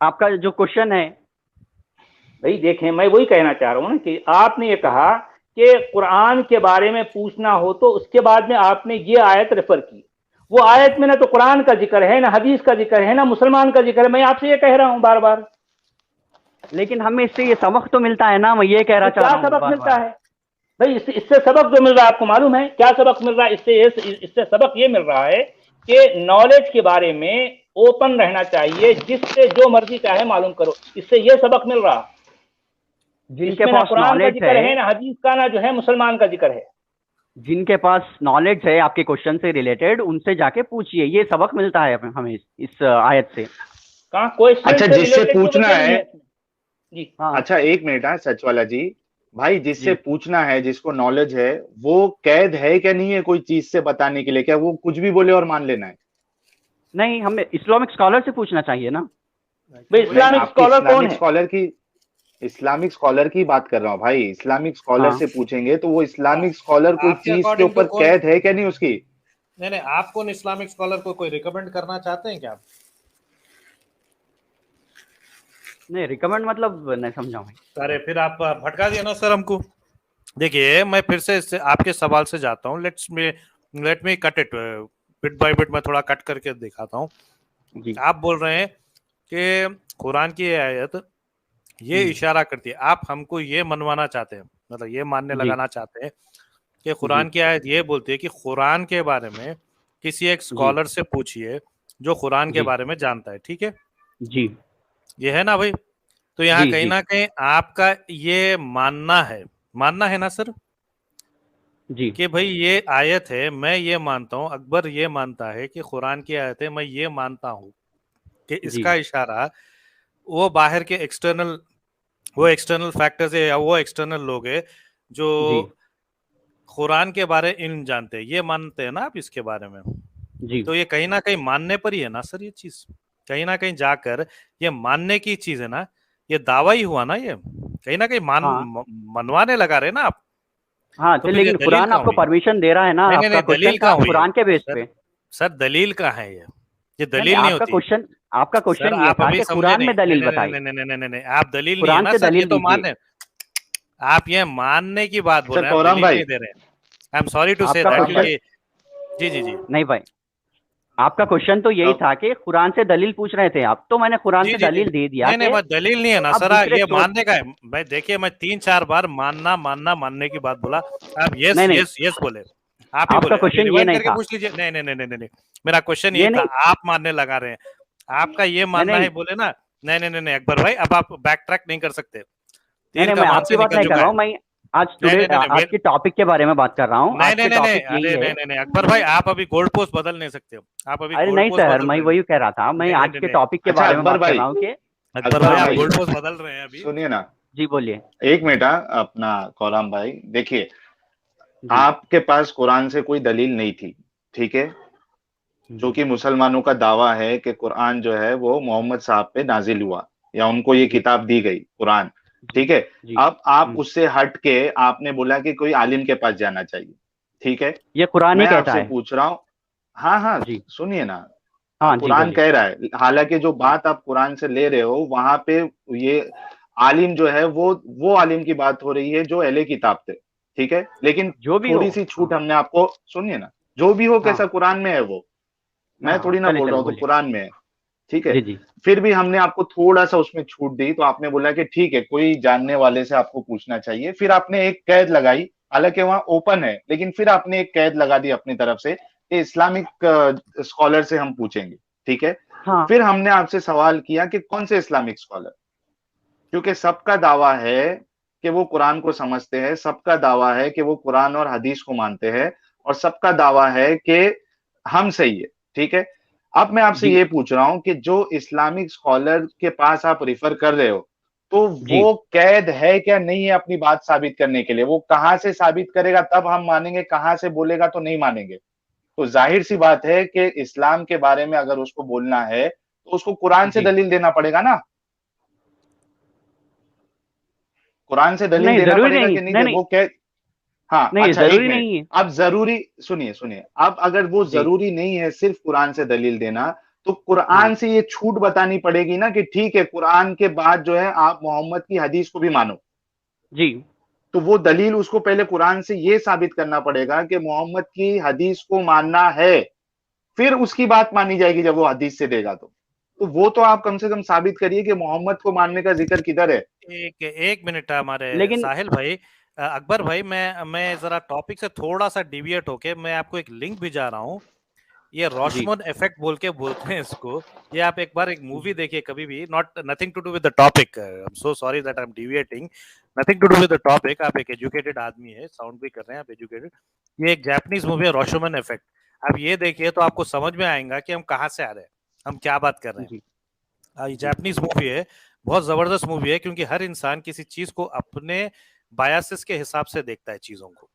आपका जो क्वेश्चन है। भाई देखें, मैं वही कहना चाह रहा हूँ ना कि आपने ये कहा कि कुरान के बारे में पूछना हो, तो उसके बाद में आपने ये आयत रेफर की। वो आयत में ना तो कुरान का जिक्र है, ना हदीस का जिक्र है, ना मुसलमान का जिक्र है। मैं आपसे ये कह रहा हूँ बार बार। लेकिन हमें इससे ये सबक तो मिलता है ना, मैं ये कह रहा तो चाह क्या रहा हूँ सबक बार मिलता बार। है? भाई इससे सबक जो मिल रहा है आपको मालूम है? क्या सबक मिल रहा है इससे सबक ये मिल रहा है कि नॉलेज के बारे में ओपन रहना चाहिए, जिससे जो मर्जी चाहे मालूम करो। इससे ये सबक मिल रहा। जिनके इसमें ना पास कुरान का नॉलेज जिक्र है, है, ना हदीस का, ना जो है मुसलमान का जिक्र है। जिनके पास नॉलेज है आपके क्वेश्चन से रिलेटेड, उनसे जाके पूछिए, ये सबक मिलता है हमें इस आयत से। कहाँ क्वेश्चन अच्छा, से जिससे रिलेटेड तो पूछना वैसे नहीं है, है इसमें। जी, हाँ, अच्छा एक मिनट, हाँ सच वाला जी, भाई जिससे जी, पूछना है, जिसको नॉलेज है, वो कैद है क्या नहीं है कोई चीज से बताने के लिए? क्या वो कुछ भी बोले और मान लेना है? नहीं, हमें इस्लामिक स्कॉलर से पूछना चाहिए ना। भाई इस्लामिक आपकी स्कॉलर कौन इस्लामिक है? स्कॉलर की इस्लामिक स्कॉलर की बात कर रहा हूँ भाई। इस्लामिक स्कॉलर हाँ से पूछेंगे तो वो इस्लामिक स्कॉलर कोई आपके चीज के अकॉर्डिंग टू ऊपर कौन? कैद है क्या नहीं उसकी? नहीं नहीं, आप कौन इस्लामिक स्कॉलर को कोई रिकमेंड करना चाहते हैं क्या आप? नहीं, रिकमेंड मतलब नहीं समझा मैं। अरे फिर आप भटका दिया ना सर हमको। देखिए मैं फिर से आपके सवाल से जाता हूँ। Let me cut it bit by bit, मैं थोड़ा कट करके दिखाता हूँ। जी आप बोल रहे हैं कि कुरान की ये आयत ये इशारा करती है, आप हमको ये मनवाना चाहते हैं, मतलब ये मानने जी लगाना चाहते हैं कि जी कुरान की आयत ये बोलती है कि कुरान के बारे में किसी एक जी स्कॉलर से पूछिए जो कुरान के जी बारे में जानता है, ठीक है? जी ये है ना भाई? तो यहाँ जी कहीं जी ना कहीं आपका ये मानना है ना सर, जी कि भाई ये आयत है, मैं ये मानता हूँ, अकबर ये मानता है कि कुरान की आयत है, मैं ये मानता हूँ कि जी इसका इशारा वो बाहर के एक्सटर्नल फैक्टर्स है या वो एक्सटर्नल लोग है जो जी कुरान के बारे इन जानते हैं, ये मानते हैं ना आप इसके बारे में। जी तो ये कहीं ना कहीं मानने पर ही है ना सर, ये चीज कहीं ना कहीं जाकर ये मानने की चीज है ना, ये दावा ही हुआ ना, ये कहीं ना कहीं हाँ मनवाने लगा रहे ना आप। हाँ, तो तो फिर ये लेकिन दलील कुरान कहाँ आपको हुई? परमिशन दे रहा है ना, नहीं नहीं आपका नहीं, क्वेश्चन दलील था कहाँ हुई है? कुरान के बेस सर पे। सर दलील कहाँ है ये नहीं नहीं, दलील नहीं होती। आपका सर क्वेश्चन ये आप था अभी कि समझे कुरान नहीं, में नहीं दलील नहीं बताई, नहीं नहीं नहीं नहीं नहीं नहीं, आप दलील नहीं है कुरान ना से सर, ये दलील तो दीजिए। आप ये मानने की बात बोल सर रहे हैं, आप कोराम दलील भाई, नहीं दे रहे हैं। आई एम सॉरी टू से आपका दैट, कोराम भाई, क्वेश्चन, क्योंकि जी जी जी नहीं भाई, आपका क्वेश्चन तो यही अब था कि कुरान से दलील पूछ रहे थे आप, तो मैंने कुरान जी से जी जी, दलील दे दिया नहीं नहीं, कि बस दलील नहीं है ना आप सर, दूसरे ये सोर्स। मानने का है भाई। देखिए मैं 3-4 बार मानने की बात बोला, आप यस नहीं नहीं, यस यस बोले, आप ही आपका बोले, अभी क्वेश्चन ये रिवाइंड नहीं करके था, पूछ लीजिए। नहीं नहीं नहीं नहीं नहीं नहीं, मेरा क्वेश्चन ये यही था, नहीं, आप मानने लगा रहे हैं, आपका ये नहीं मानना है नहीं बोले ना। नहीं नहीं नहीं नहीं अकबर भाई, अब आप बैक ट्रैक नहीं कर सकते, नहीं तीर नहीं, मैं कमान से आपकी बात निकल नहीं कर चुका रहा है। हूँ, मैं नहीं नहीं नहीं आज नहीं के टॉपिक के बारे में बात कर रहा हूँ, नहीं आज नहीं के नहीं नहीं, टॉपिक अरे यही है। नहीं नहीं नहीं अकबर भाई, आप अभी गोल्ड पोस्ट बदल नहीं सकते हो, आप अभी अरे गोल्ड नहीं पोस्ट सर, बदल मैं रहे हैं। वही कह रहा था, मैं नहीं नहीं आज नहीं के नहीं टॉपिक के अच्छा बारे में अकबर बात कर भाई, रहा हूँ कि। अकबर भाई, अकबर आप भाई गोल्ड पोस्ट बदल रहे हैं अभी। सुनिए ना, जी बोलिए। एक मिनट। अपना कोराम भाई देखिए, जी आपके पास कुरान से कोई दलील नहीं थी, ठीक है? जो जी कि मुसलमानों का दावा है कि कुरान जो है वो मोहम्मद साहब पे नाजिल हुआ या उनको ये जी किताब दी गई कुरान, जी ठीक है? जी अब आप हम्म, उससे हट के आपने बोला कि कोई आलिम के पास जाना चाहिए, ठीक है? ये कुरान ही मैं कहता आपसे है। पूछ रहा हूँ, हाँ हाँ, जी सुनिए ना, हाँ जी कुरान बोलिए। कह रहा है, हालांकि जो जी बात आप कुरान से ले रहे हो वहां पे ये आलिम जो है वो आलिम की बात हो रही है जो अहले किताब थे, ठीक है? लेकिन जो भी हो। थोड़ी सी हाँ छूट हमने आपको, सुनिए ना, जो भी हो कैसा हाँ कुरान में है वो, हाँ मैं हाँ, थोड़ी ना चलिए बोल रहा चलिए हूँ, तो बोलिए। कुरान में है, ठीक है? जी जी फिर भी हमने आपको थोड़ा सा उसमें छूट दी, तो आपने बोला कि ठीक है कोई जानने वाले से आपको पूछना चाहिए, फिर आपने एक कैद लगाई, हालांकि वहां ओपन है, लेकिन फिर आपने एक कैद लगा दी अपनी तरफ से कि इस्लामिक स्कॉलर से हम पूछेंगे, ठीक है? हाँ फिर हमने आपसे सवाल किया कि कौन से इस्लामिक स्कॉलर, क्योंकि सबका दावा है कि वो कुरान को समझते हैं, सबका दावा है कि वो कुरान और हदीस को मानते हैं, और सबका दावा है कि हम सही है, ठीक है? अब मैं आपसे जी ये पूछ रहा हूं कि जो इस्लामिक स्कॉलर के पास आप रिफर कर रहे हो, तो जी वो कैद है क्या नहीं है अपनी बात साबित करने के लिए? वो कहां से साबित करेगा तब हम मानेंगे, कहां से बोलेगा तो नहीं मानेंगे? तो जाहिर सी बात है कि इस्लाम के बारे में अगर उसको बोलना है तो उसको कुरान से जी, दलील देना पड़ेगा ना, कुरान से दलील नहीं देना जरूरी पड़ेगा नहीं, कि नहीं नहीं दे नहीं वो क्या? हाँ नहीं, अच्छा एक जरूरी मिनट, नहीं है। अब जरूरी, सुनिए सुनिए, अब अगर वो जी जरूरी नहीं है सिर्फ कुरान से दलील देना, तो हाँ कुरान से ये छूट बतानी पड़ेगी ना कि ठीक है कुरान के बाद जो है आप मोहम्मद की हदीस को भी मानो। जी तो वो दलील उसको पहले कुरान से ये साबित करना पड़ेगा कि मोहम्मद की हदीस को मानना है, फिर उसकी बात मानी जाएगी जब वो हदीस से देगा तो वो तो आप कम से कम साबित करिए कि मोहम्मद को मानने का जिक्र किधर है। एक एक मिनट हमारे लेकिन साहिल भाई, अकबर भाई, मैं जरा टॉपिक से थोड़ा सा डिविएट होके मैं आपको एक लिंक भी जा रहा हूँ। ये जी रॉशमन इफेक्ट बोल के बोलते हैं इसको। ये आप एक बार एक मूवी देखिए कभी भी, not nothing to do with the topic, I am so sorry that I am deviating, nothing to do with the topic. आप एक एजुकेटेड आदमी है, साउंड भी कर रहे हैं आप एजुकेटेड। ये एक जापानीज मूवी है रॉशमन इफेक्ट, आप ये देखिए तो आपको समझ में आएगा कि हम कहाँ से आ रहे हैं, हम क्या बात कर रहे हैं। जी ये जी जापानीज मूवी है, बहुत जबरदस्त मूवी है, क्योंकि हर इंसान किसी चीज को अपने बायसेस के हिसाब से देखता है चीजों को,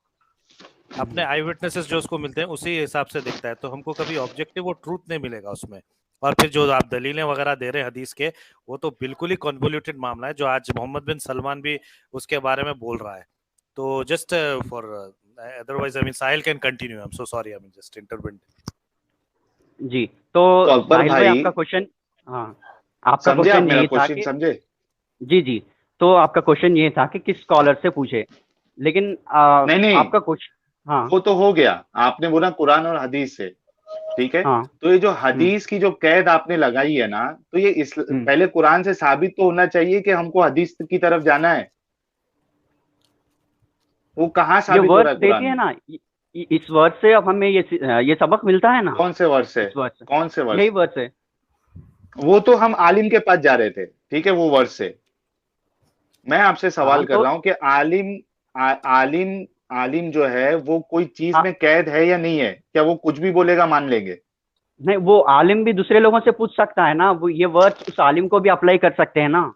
अपने आई विटनेसेस जो उसको मिलते हैं उसी हिसाब से देखता है, तो हमको कभी ऑब्जेक्टिव और ट्रूथ नहीं मिलेगा उसमें। और फिर जो आप दलीलें वगैरह दे रहे हैं हदीस के, वो तो बिल्कुल ही कॉन्वोल्यूटेड मामला है, जो आज मोहम्मद बिन सलमान भी उसके बारे में बोल रहा है। तो just for otherwise I mean Sahil can continue, I am so sorry, I mean just intervene. जी, तो तो अकबर साहिल भाई भाई, आपका क्वेश्चन, हाँ आपका समझे आप क्वेश्चन मेरा ये था क्वेश्चन? कि समझे? जी जी, तो आपका क्वेश्चन ये था कि किस स्कॉलर से पूछे, लेकिन नहीं नहीं, आपका क्वेश्चन, हाँ वो तो हो गया, आपने बोला कुरान और हदीस से, ठीक है। हाँ, तो ये जो हदीस की जो कैद आपने लगाई है ना, तो ये हम्म, पहले कुरान से साबित तो होना चाहिए कि हमको हदीस की तरफ जाना है। वो कहाँ ये साबित हो वर्ड्स रहा है देती कुरान है में? ना, इस वर्ड से अब हमें ये सबक मिलता है ना, कौन से वर्ष है? इस वर्ड से, कौन से यही वर्ष? वर्ड से। वो तो हम आलिम के पास जा रहे थे, ठीक है, वो वर्ष से। मैं आपसे हाँ सवाल कर तो रहा हूँ कि आलिम आलिम जो है वो कोई चीज हाँ, में कैद है या नहीं है? क्या वो कुछ भी बोलेगा मान लेंगे? नहीं, वो आलिम भी दूसरे लोगों से पूछ सकता है ना, वो ये वर्ड्स उस आलिम को भी अप्लाई कर सकते हैं ना।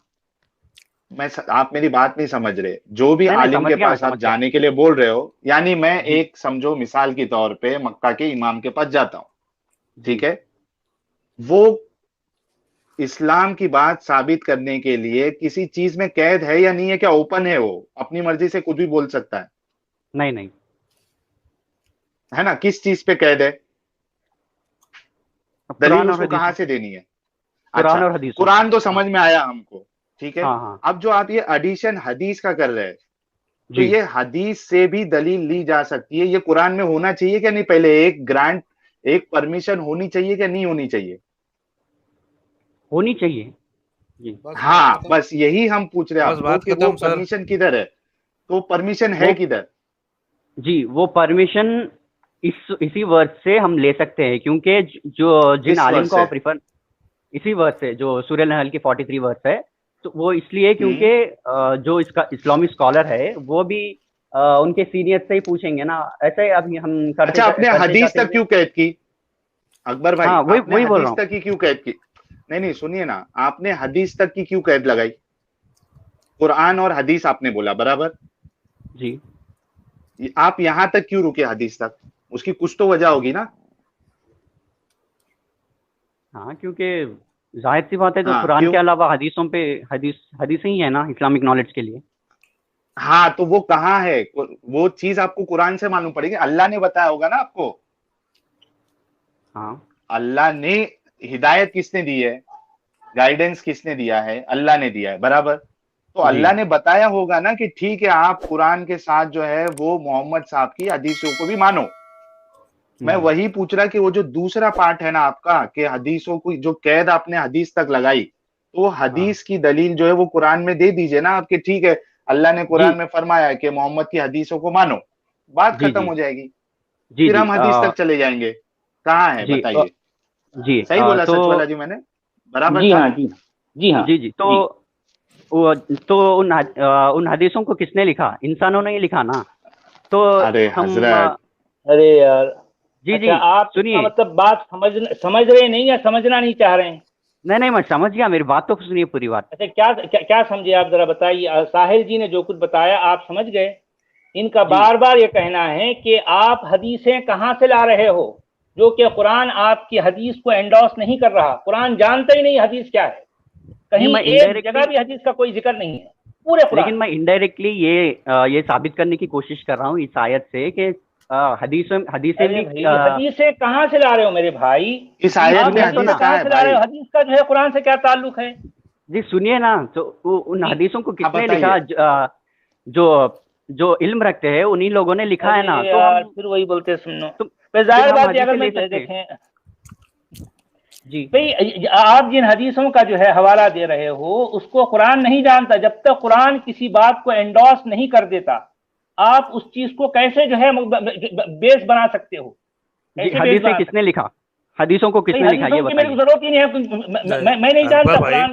आप मेरी बात नहीं समझ रहे। जो भी नहीं नहीं, आलिम समझ के गया, मैं पास आप समझ गया। जाने के लिए बोल रहे हो, यानी मैं जी एक समझो मिसाल के तौर पे मक्का के इमाम के पास जाता हूँ, ठीक जी, है। वो इस्लाम की बात साबित करने के लिए किसी चीज में कैद है या नहीं है? क्या ओपन है? वो अपनी मर्जी से कुछ भी बोल सकता नहीं नहीं, है ना? किस चीज पे कैद है? अब दलील कुरान और उसको कहाँ हदीसों, से देनी है? अच्छा, कुरान और हदीसों से। कुरान तो हाँ समझ में आया हमको, ठीक है। हाँ हाँ, अब जो आप ये एडिशन हदीस का कर रहे हैं, तो जी, ये हदीस से भी दलील ली जा सकती है। ये कुरान में होना चाहिए क्या नहीं? पहले एक ग्रांट, एक परमिशन होनी चाहिए क्या नहीं होनी चाहिए? होनी चाहिए। जी, बस बात हाँ, खत्म। बस यही हम पूछ रहे हैं बस आपको बात कि वो खत्म सर। परमिशन किधर है। तो परमिशन है वो किधर? जी, वो परमिशन इसी वर्ड से हम ले सकते हैं, क्योंकि जिन किस आलिम वर्ष को से? आप रिफर, इसी वर्ड से जो सूरह नहल की 43 वर्ड है। तो वो इसलिए हम्म। क्योंकि जो इसका इस्लामी स्कॉलर है वो भी उनके सीनियर से ही पूछेंगे ना, ऐसे अभी हम करते अच्छा, आपने करते हदीस जाते तक हुए। क्यों कैद की? अकबर भाई, हाँ, वही आपने वही बोल रहा हदीस हूँ। तक की क्यों कैद की? नहीं नहीं, सुनिए ना, आपने हदीस तक की क्यों कैद लगाई? कुरान और हदीस आपने बोला, बराबर। जी आप यहां तक क्यों रुके हदीस तक? उसकी कुछ तो वजह होगी ना। हाँ, क्योंकि जाहिर सी बात है, जो हाँ, कुरान क्यों? के अलावा हदीसों पे हदीस ही है ना इस्लामिक नॉलेज के लिए। हाँ, तो वो कहाँ है? वो चीज आपको कुरान से मालूम पड़ेगी। अल्लाह ने बताया होगा ना आपको। हाँ अल्लाह ने हिदायत किसने दी है? गाइडेंस किसने दिया है? अल्लाह ने दिया है, बराबर। तो जी, अल्लाह ने बताया होगा ना कि ठीक है, आप कुरान के साथ जो है वो मोहम्मद साहब की हदीसों को भी मानो। मैं हम्म, वही पूछ रहा कि वो जो दूसरा पार्ट है ना आपका, कि हदीसों को जो कैद आपने हदीस तक लगाई, तो वो हाँ हदीस की दलील जो है वो कुरान में दे दीजिए ना आपके। ठीक है, अल्लाह ने जी कुरान में फरमाया है कि मोहम्मद की हदीसों को मानो, बात जी खत्म जी हो जाएगी। जी फिर जी हम हदीस तक चले जाएंगे। कहाँ है जी बताइए? जी, सही बोला तो सच वाला जी मैंने? बराबर जी था? हाँ, जी हाँ, जी हाँ, जी जी, तो जी। उन हदीसों को किसने लिखा? इंसानों ने ही लिखा ना। तो अरे हम हजरत, अरे यार, जी अच्छा, जी, आप इसका सुनिए, मतलब बात समझ रहे नहीं या समझना नहीं चाह रहे हैं? नहीं नहीं, मैं समझ गया, मेरी बात तो सुनिए, पूरी बात। अच्छा, क्या समझे आप, जरा बताइए। साहिल जी ने जो कुछ बताया आप समझ गए। इनका जी बार बार ये कहना है कि आप हदीसें कहाँ से ला रहे हो, जो कि कुरान आपकी हदीस को एंडोर्स नहीं कर रहा। कुरान जानता ही नहीं हदीस क्या है, नहीं, कहीं मैं एक जगह इनडायरेक्टली, भी हदीस का कोई जिक्र नहीं है पूरे कुरान लेकिन में। मैं इनडायरेक्टली ये साबित करने की कोशिश कर रहा हूँ इस आयत से कि हदीसें हदीसें अरे भी भाई, हदीसें कहाँ से ला रहे हो मेरे भाई? इस जी आयत आप में सुनिए तो हदीस हदीस ना, कहाँ कहाँ है से ला रहे भाई? हो? हदीस का जो है कुरान से क्या ताल्लुक है? जी सुनिए ना, तो उन जी। हदीसों को हाँ किसने लिखा? बताइए। जो जो इल्म रखते हैं उन्हीं लोगों ने लिखा है अरे ना, तो यार, हम, फिर वही बोलते सुनो। तो फिर फिर जाहिर हम बात है, अगर हदीसें मैं ले सकते हैं। देखें जी भाई, आप जिन हदीसों का जो है हवाला दे रहे हो उसको कुरान नहीं जानता। जब तक कुरान किसी बात को एंडोर्स नहीं कर देता, आप उस चीज को कैसे जो है बेस बना सकते हो? जी, कैसे बेस हदीसें बना किसने सकते लिखा? हदीसों को हो भाई? किसने लिखा, ये हदीसों की मेरे को बताइए। जरूरत ही नहीं है। मैं नहीं अकबर जानता भाई, कुरान,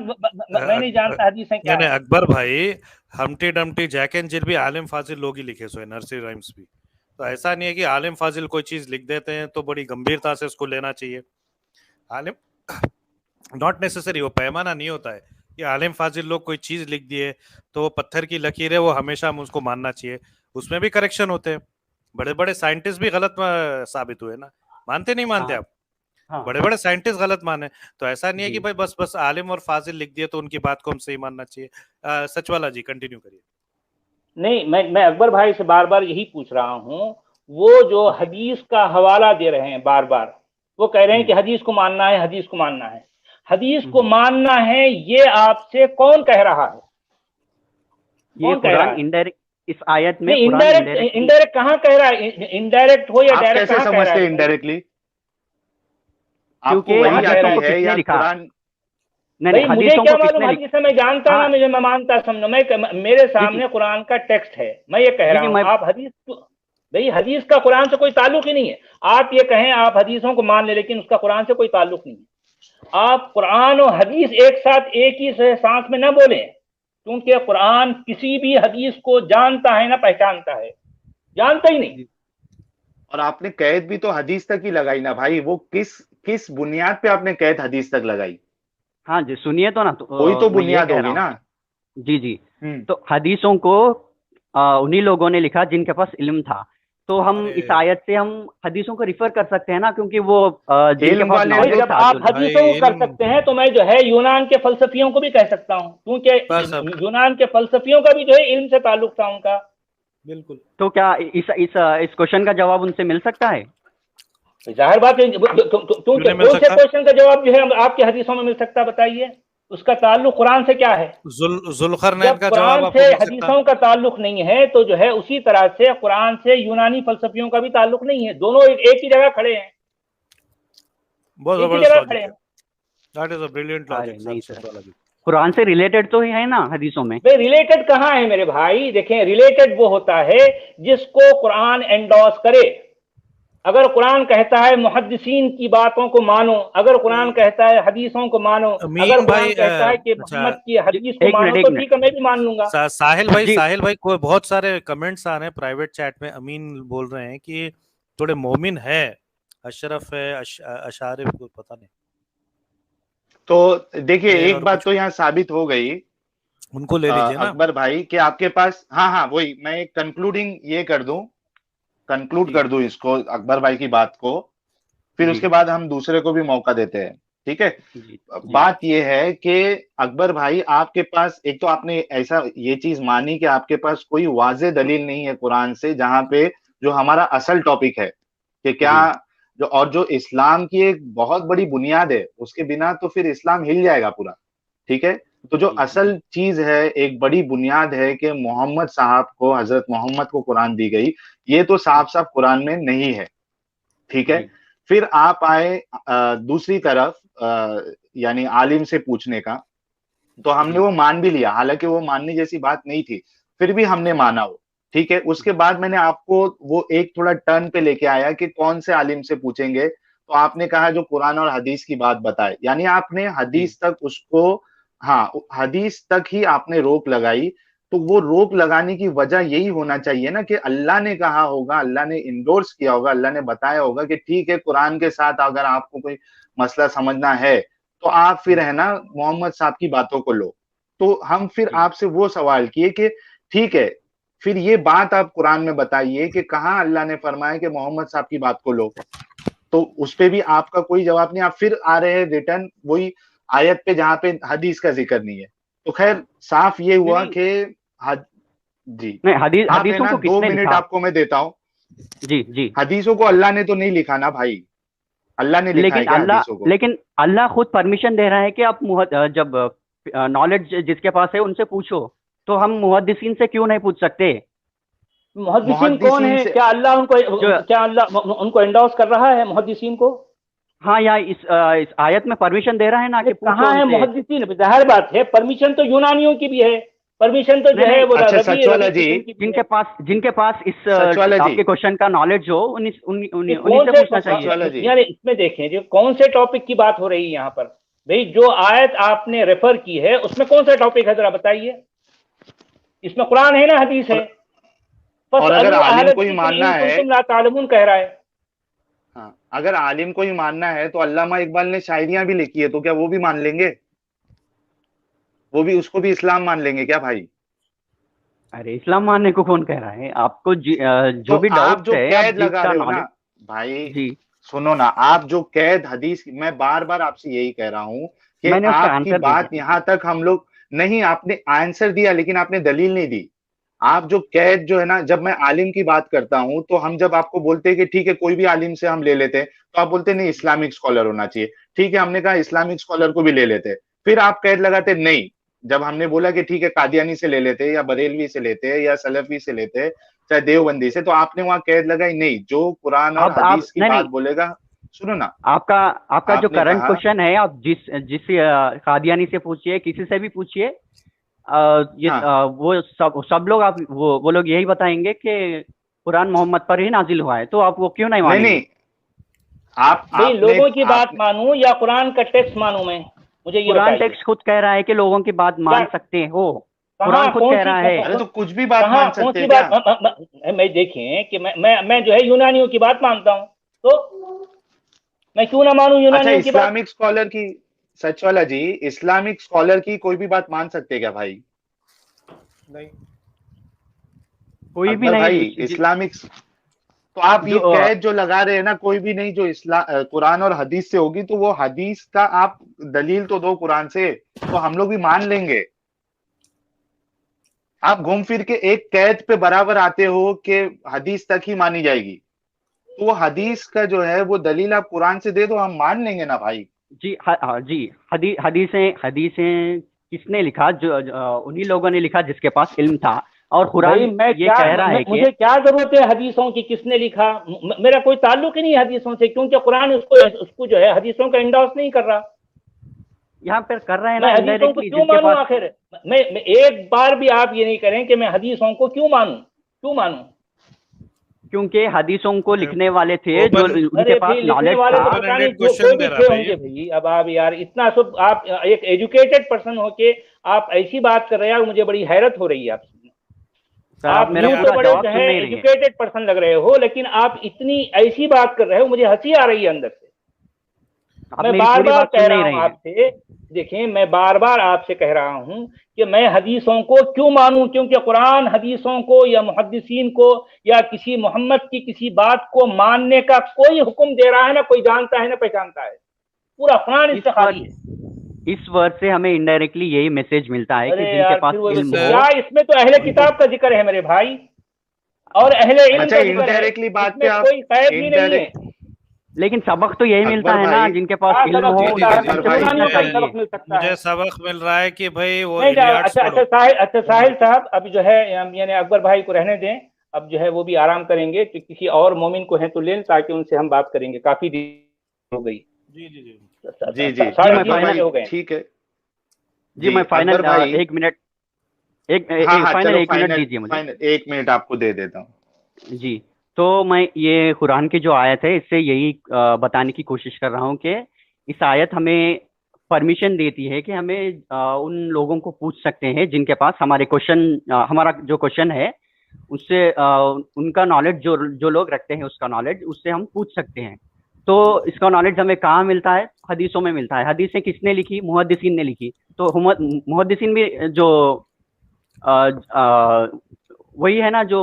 मैं नहीं जानता हदीसें क्या यानी है। अकबर भाई, हमटी डमटी जैक एंड जिल भी आलिम फाजिल लोग ही लिखे सो है, नर्सरी राइम्स भी। तो ऐसा नहीं है कि आलिम फाजिल कोई चीज लिख देते हैं तो बड़ी गंभीरता से उसको लेना चाहिए। आलिम नॉट नेसेसरी, वो पैमाना नहीं होता है कि आलिम फाजिल लोग कोई चीज लिख दिए तो वो पत्थर की लकीर है, वो हमेशा हम उसको मानना चाहिए। उसमें भी करेक्शन होते हैं, बड़े बड़े साइंटिस्ट भी गलत साबित हुए ना। मानते नहीं मानते हाँ आप? हाँ बड़े बड़े साइंटिस्ट गलत माने। तो ऐसा नहीं है कि जी भाई बस बस आलिम और फाजिल लिख दिए तो उनकी बात को हम सही मानना चाहिए। सचवाला जी कंटिन्यू करिए। नहीं, मैं अकबर भाई से बार बार यही पूछ रहा हूँ, वो जो हदीस का हवाला दे रहे हैं बार बार, वो कह रहे हैं कि हदीस को मानना है, हदीस को मानना है। हदीस को मानना है ये आपसे कौन कह रहा है? ये कौन कह रहा कुरान है? इनडायरेक्ट, इस आयत में नहीं, कुरान इनडायरेक्ट इनडायरेक्टली, इनडायरेक्ट कहाँ कह रहा है? इनडायरेक्ट हो या आप डायरेक्ट, कैसे कहाँ कह रहा समझते है हैं बताइए? इनडायरेक्टली? आपको क्योंकि वही कहाँ कह रहा हदीसों आती है? को है किसने या लिखा? कुरान? नहीं नहीं, भाई मुझे हदीसों क्या को मालूम, किसने हदीस लिखा? से मैं जानता ना, हाँ मुझे मैं मानता समझो, मेरे जी सामने जी कुरान का टेक्स्ट है, मैं ये कह जी रहा जी, हूँ, मैं आप हदीस भाई हदीस का कुरान से कोई ताल्लुक ही नहीं है। आप ये कहें आप हदीसों को मान ले, लेकिन उसका कुरान से कोई ताल्लुक नहीं है। आप कुरान और हदीस एक साथ एक ही सांस में ना बोले, क्योंकि कुरान किसी भी हदीस को जानता है ना पहचानता है, जानता ही नहीं। जी और आपने कैद भी तो हदीस तक ही लगाई ना भाई, वो किस किस बुनियाद पे आपने कैद हदीस तक लगाई? हाँ जी, सुनिए तो ना, तो कोई तो मैं ये बुनियाद कह रहा होगी हूँ। ना। जी जी, हम्म। तो हदीसों को उन्हीं लोगों ने लिखा जिनके पास इल्म था। तो हम इस अरे आयत से हम हदीसों को रिफर कर सकते हैं ना, क्योंकि वो जिनके इल्म पास वाले भाई नॉलेज जब था, आप जो भाई हदीसों को कर इल्म सकते हैं, तो मैं जो है यूनान के फलसफियों को भी कह सकता हूँ, बस अब क्योंकि यूनान के फलसफियों का भी जो है इल्म से ताल्लुक था उनका। बिल्कुल तो क्या इस क्वेश्चन का जवाब उनसे मिल सकता है? जाहिर बात है, क्यों क्योंकि नहीं मिल कौन से सकता? क्वेश्चन का जवाब जो है आपके हदीसों में मिल सकता है बताइए? उसका ताल्लुक कुरान से क्या है? जुल्करनैन जब का जवाब कुरान से आपको मिल सकता? हदीसों का ताल्लुक नहीं है, तो जो है उसी तरह से कुरान से यूनानी फलसफियों का भी ताल्लुक नहीं है। दोनों एक ही जगह खड़े हैं, बहुत एक ही जबरदस्त जगह लॉजिक खड़े है। हैं। दैट इज अ ब्रिलियंट अरे लॉजिक सर, नहीं सर, सचवाला जी। कुरान से रिलेटेड तो है ना हदीसों में। भाई रिलेटेड कहाँ है मेरे भाई? देखें, रिलेटेड वो होता है जिसको कुरान एंडोर्स करे। अगर कुरान कहता है मुहद्दिसीन की बातों को मानो, अगर कुरान कहता है हदीसों को मानो, अगर अमीन कुरान भाई कहता है कि अच्छा मोहम्मद की हदीस को एक मिनट मानो, एक तो मिनट ठीक है, मैं भी मान लूंगा। जी साहिल भाई को बहुत सारे कमेंट्स आ रहे हैं प्राइवेट चैट में। अमीन बोल रहे हैं कि थोड़े मोमिन है, अशरफ है, अशारिफ को पता नहीं, तो देखिए, फिर एक और बात कुछ तो यहाँ साबित हो गई उनको ले लीजिए ना। अकबर भाई, कि आपके पास, हाँ हाँ, वही मैं एक कंक्लूडिंग ये कर दूं, कंक्लूड जी कर दूं इसको, अकबर भाई की बात को, फिर जी उसके बाद हम दूसरे को भी मौका देते हैं। ठीक है। जी जी बात यह है कि अकबर भाई, आपके पास एक तो आपने ऐसा ये चीज मानी कि आपके पास कोई वाजे दलील नहीं है कुरान से, जहां पे जो हमारा असल टॉपिक है कि क्या, जी जो और जो इस्लाम की एक बहुत बड़ी बुनियाद है, उसके बिना तो फिर इस्लाम हिल जाएगा पूरा। ठीक है। तो जो जी जी असल चीज है, एक बड़ी बुनियाद है कि मोहम्मद साहब को, हजरत मोहम्मद को कुरान दी गई, ये तो साफ साफ कुरान में नहीं है। ठीक है। जी फिर आप आए दूसरी तरफ, यानी आलिम से पूछने का, तो हमने जी वो मान भी लिया, हालांकि वो मानने जैसी बात नहीं थी, फिर भी हमने माना वो। ठीक है। उसके बाद मैंने आपको वो एक थोड़ा टर्न पे लेके आया कि कौन से आलिम से पूछेंगे, तो आपने कहा जो कुरान और हदीस की बात बताए, यानी आपने जी हदीस तक उसको, हाँ, हदीस तक ही आपने रोक लगाई। तो वो रोक लगाने की वजह यही होना चाहिए ना कि अल्लाह ने कहा होगा, अल्लाह ने इंडोर्स किया होगा, अल्लाह ने बताया होगा कि ठीक है, कुरान के साथ अगर आपको कोई मसला समझना है, तो आप फिर है ना मोहम्मद साहब की बातों को लो। तो हम फिर जी आपसे वो सवाल किए कि ठीक है, फिर ये बात आप कुरान में बताइए कि कहाँ अल्लाह ने फरमाया कि मोहम्मद साहब की बात को लो। तो उस पे भी आपका कोई जवाब नहीं, आप फिर आ रहे हैं रिटर्न वही आयत पे जहां पे हदीस का जिक्र नहीं है। तो खैर, साफ ये नहीं हुआ नहीं कि हद, जी, नहीं, आप है हदीसों ना, को दो किसने मिनट लिखा? आपको मैं देता हूं। जी जी, हदीसों को अल्लाह ने तो नहीं लिखा ना भाई, अल्लाह ने लिखा है क्या हदीसों को? लेकिन अल्लाह खुद परमिशन दे रहा है कि आप जब नॉलेज जिसके पास है उनसे पूछो, तो हम मुहद्दिसीन से क्यों नहीं पूछ सकते? मुहद्दिसीन कौन मुहद्दिसीन है? से, क्या जो अल्लाह उनको एंडोर्स कर रहा है मुहद्दिसीन को? हाँ, या इस आयत में परमिशन दे रहा है ना ये कि पूछो कहाँ है उनसे। मुहद्दिसीन? जाहिर बात है, परमिशन तो यूनानियों की भी है, परमिशन तो नहीं जो है नहीं, वो अच्छा रबी सच वाला रबी जी, किस्म की भी है। जिनके पास इस सच वाला जी, आपके क्वेश्चन का नॉलेज हो, ये उन्हीं कौन से से पूछना सच चाहिए। वाला जी, यार इसमें देखें, जो कौन से टॉपिक की बात हो रही है यहाँ पर? भाई जो आयत आपने रेफर की है उसमें कौन सा टॉपिक है, जरा बताइए। इसमें कुरान है ना हदीस है? और अगर फसअलू आलिम अहल को ही ज़िक्र मानना इन है, कुंतुम ला तालमून कह रहा है। हाँ, अगर आलिम को ही मानना है तो अल्लामा इकबाल ने शायरियां भी लिखी है, तो क्या वो भी मान लेंगे? वो भी, उसको भी इस्लाम मान लेंगे क्या भाई? अरे इस्लाम मानने को कौन कह रहा है आपको? तो जो भी आप डाउट्स जो है, आप कैद लगा जिसका रहे हो ना नॉलेज। भाई, जी सुनो ना, आप जो कैद हदीस, मैं बार बार आपसे यही कह रहा हूं कि मैंने उसका आपकी आंसर दे बात दिया। यहां तक हम लोग नहीं, आपने आंसर दिया लेकिन आपने दलील नहीं दी। आप जो कैद जो है ना, जब मैं आलिम की बात करता हूं तो हम जब आपको बोलते हैं कि ठीक है कोई भी आलिम से हम ले लेते हैं, तो आप बोलते नहीं इस्लामिक स्कॉलर होना चाहिए। ठीक है, हमने कहा इस्लामिक स्कॉलर को भी ले लेते, फिर आप कैद लगाते नहीं। जब हमने बोला कि ठीक है कादियानी से ले लेते या बरेलवी से लेते या सलफी से लेते चाहे देवबंदी से, तो आपने वहां कैद लगाई नहीं। जो कुरान और आप हदीस की नहीं बात नहीं, बोलेगा, सुनो ना, आपका आपका जो आपने करंट कहा क्वेश्चन है, आप जिस जिस कादियानी से पूछिए, किसी से भी पूछिए, हाँ वो सब लोग, आप वो लोग यही बताएंगे कि कुरान मोहम्मद पर ही नाजिल हुआ है, तो आप वो क्यों नहीं नहीं मानेंगे? नहीं, आप भाई आपने लोगों की बात आपने मानूं या कुरान का टेक्स्ट मानूं? मैं, मुझे ये कुरान बताइए। टेक्स्ट खुद कह रहा है कि लोगों की बात क्या, मान सकते हो। कुरान कहाँ, खुद कौन कह सी, रहा है। अरे तो कुछ भी बात कहाँ मान कौन सकते सी हैं बात? क्या? मैं देखें कि मैं जो है यूनानियों की बात मानता हूँ, तो मैं क्यों ना मानूं अच्छा, यूनानियों की बात? इस्लामिक स्कॉलर की, सच वाला जी, इस्लामिक स्कॉलर की कोई भी बात मान सकते हैं क्या भाई? नहीं, कोई भी अकबर नहीं। भाई, इस्लामिक, तो आप जो ये कैद जो लगा रहे हैं ना, कोई भी नहीं जो कुरान और हदीस से होगी, तो वो हदीस का आप दलील तो दो कुरान से, तो हम लोग भी मान लेंगे। आप घूम फिर के एक कैद पे बराबर आते हो कि हदीस तक ही मानी जाएगी, तो वो हदीस का जो है वो दलील आप कुरान से दे दो, हम मान लेंगे ना भाई। जी, हाँ जी, हदीसें हदीसें किसने लिखा? उन्हीं लोगों ने लिखा जिसके पास इल्म था। और भाई कुरान मैं ये क्या, कह रहा है कि मुझे क्या जरूरत है हदीसों की, किसने लिखा? मेरा कोई ताल्लुक ही नहीं है हदीसों से, क्योंकि कुरान उसको जो है हदीसों का इंडोर्स नहीं कर रहा। यहाँ पर कर रहे हैं मैं ना हदीसों को इनडायरेक्टली, क्यों जिनके मानूं पास। आखिर? मैं एक बार भी आप ये नहीं करें कि मैं हदीसों को क्यों मानूं, क्यों मानूं? क्योंकि हदीसों को लिखने वाले थे जो ओपन उनके अरे पास भाई लिखने नॉलेज वाले था। तो ओपन पता नहीं एंडेड क्वेश्चन कोई भी दे रहा थे भाई होंगे भाई। अब आप यार इतना सब, आप एक एजुकेटेड पर्सन होके आप ऐसी बात कर रहे हैं, मुझे बड़ी हैरत हो रही है आपसे। सर, आप आप मेरा यूं तो पूरा बड़े जवाब जो सुन है नहीं रहे हैं। एजुकेटेड पर्सन लग रहे हो, लेकिन आप इतनी ऐसी बात कर रहे हो, मुझे हंसी आ रही है अंदर से। आप मैं मेरी बार पूरी बार बात कह सुन रहा नहीं हूं रहे हैं। आपसे, देखिए मैं बार बार आपसे कह रहा हूं कि मैं हदीसों को क्यों मानूं, क्योंकि कुरान हदीसों को या मुहद्दिसीन को या किसी मोहम्मद की किसी बात को मानने का कोई हुक्म दे रहा है ना, कोई जानता है ना पहचानता है। पूरा कुरान इस इससे खाली है। इस वर्ड से हमें इनडायरेक्टली यही मैसेज मिलता है कि अरे जिनके यार, पास फिर वो इल्म हो क्या, इसमें तो अहले उनको। किताब का जिक्र है मेरे भाई, और अहले इल्म अच्छा, का जिक्र है। इनडायरेक्टली बात पे इसमें आप, कोई कैद ही नहीं है। इनडायरेक्ट, लेकिन सबक तो यही मिलता अकबर है ना, भाई, जिनके पास क्या इल्म सबक हो जी मिलता जी उनको है? जी अकबर खुद से भाई, पूछना यूनानियों का ही चाहिए। सबक मिल सकता है। मुझे सबक मिल रहा है कि भाई वो नहीं इलियाड्स अच्छा पढ़ो। अच्छा साहिल साहब, अब जो है यानी अकबर भाई को रहने दें। अब जो है वो भी आराम करेंगे, कि किसी और मोमिन को है तो लें, ताकि उनसे हम बात करेंगे। काफी देर हो गई, जी जी जी। जी जी, जी साढ़े मैं तीन अकबर घंटे भाई हो गए। ठीक है। जी जी मैं फाइनल अकबर भाई, 1 मिनट, हाँ हाँ फाइनल चलो, 1 मिनट फाइनल दीजिए मुझे। फाइनल 1 मिनट आपको दे देता हूँ। जी, तो मैं ये कुरान की जो आयत है इससे यही बताने की कोशिश कर रहा हूँ कि इस आयत हमें परमिशन देती है कि हमें उन लोगों को पूछ सकते हैं जिनके पास हमारे हमारा जो क्वेश्चन है उससे उनका नॉलेज, जो जो लोग रखते हैं उसका नॉलेज, उससे हम पूछ सकते हैं। तो इसका नॉलेज हमें कहाँ मिलता है? हदीसों में मिलता है। हदीसें किसने लिखी? मुहद्दिसीन ने लिखी। तो मुहद्दिसीन भी जो अ, अ, वही है ना जो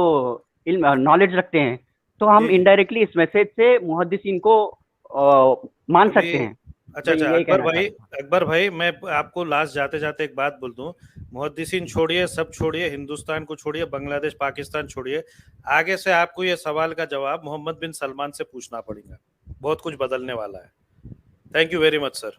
इल्म नॉलेज रखते हैं। तो हम जी जी। इनडायरेक्टली इस मैसेज से मुहद्दिसीन को मान अभी सकते हैं। अच्छा मैं अच्छा, यही कहना चाह रहा था। अकबर भाई मैं आपको लास्ट जाते जाते एक बात बोल दूं। मुहद्दिसीन छोड़िए, सब छोड़िए, हिंदुस्तान को छोड़िए, बांग्लादेश पाकिस्तान छोड़िए, आगे से आपको ये सवाल का जवाब मोहम्मद बिन सलमान से पूछना पड़ेगा। बहुत कुछ बदलने वाला है। Thank you very much sir.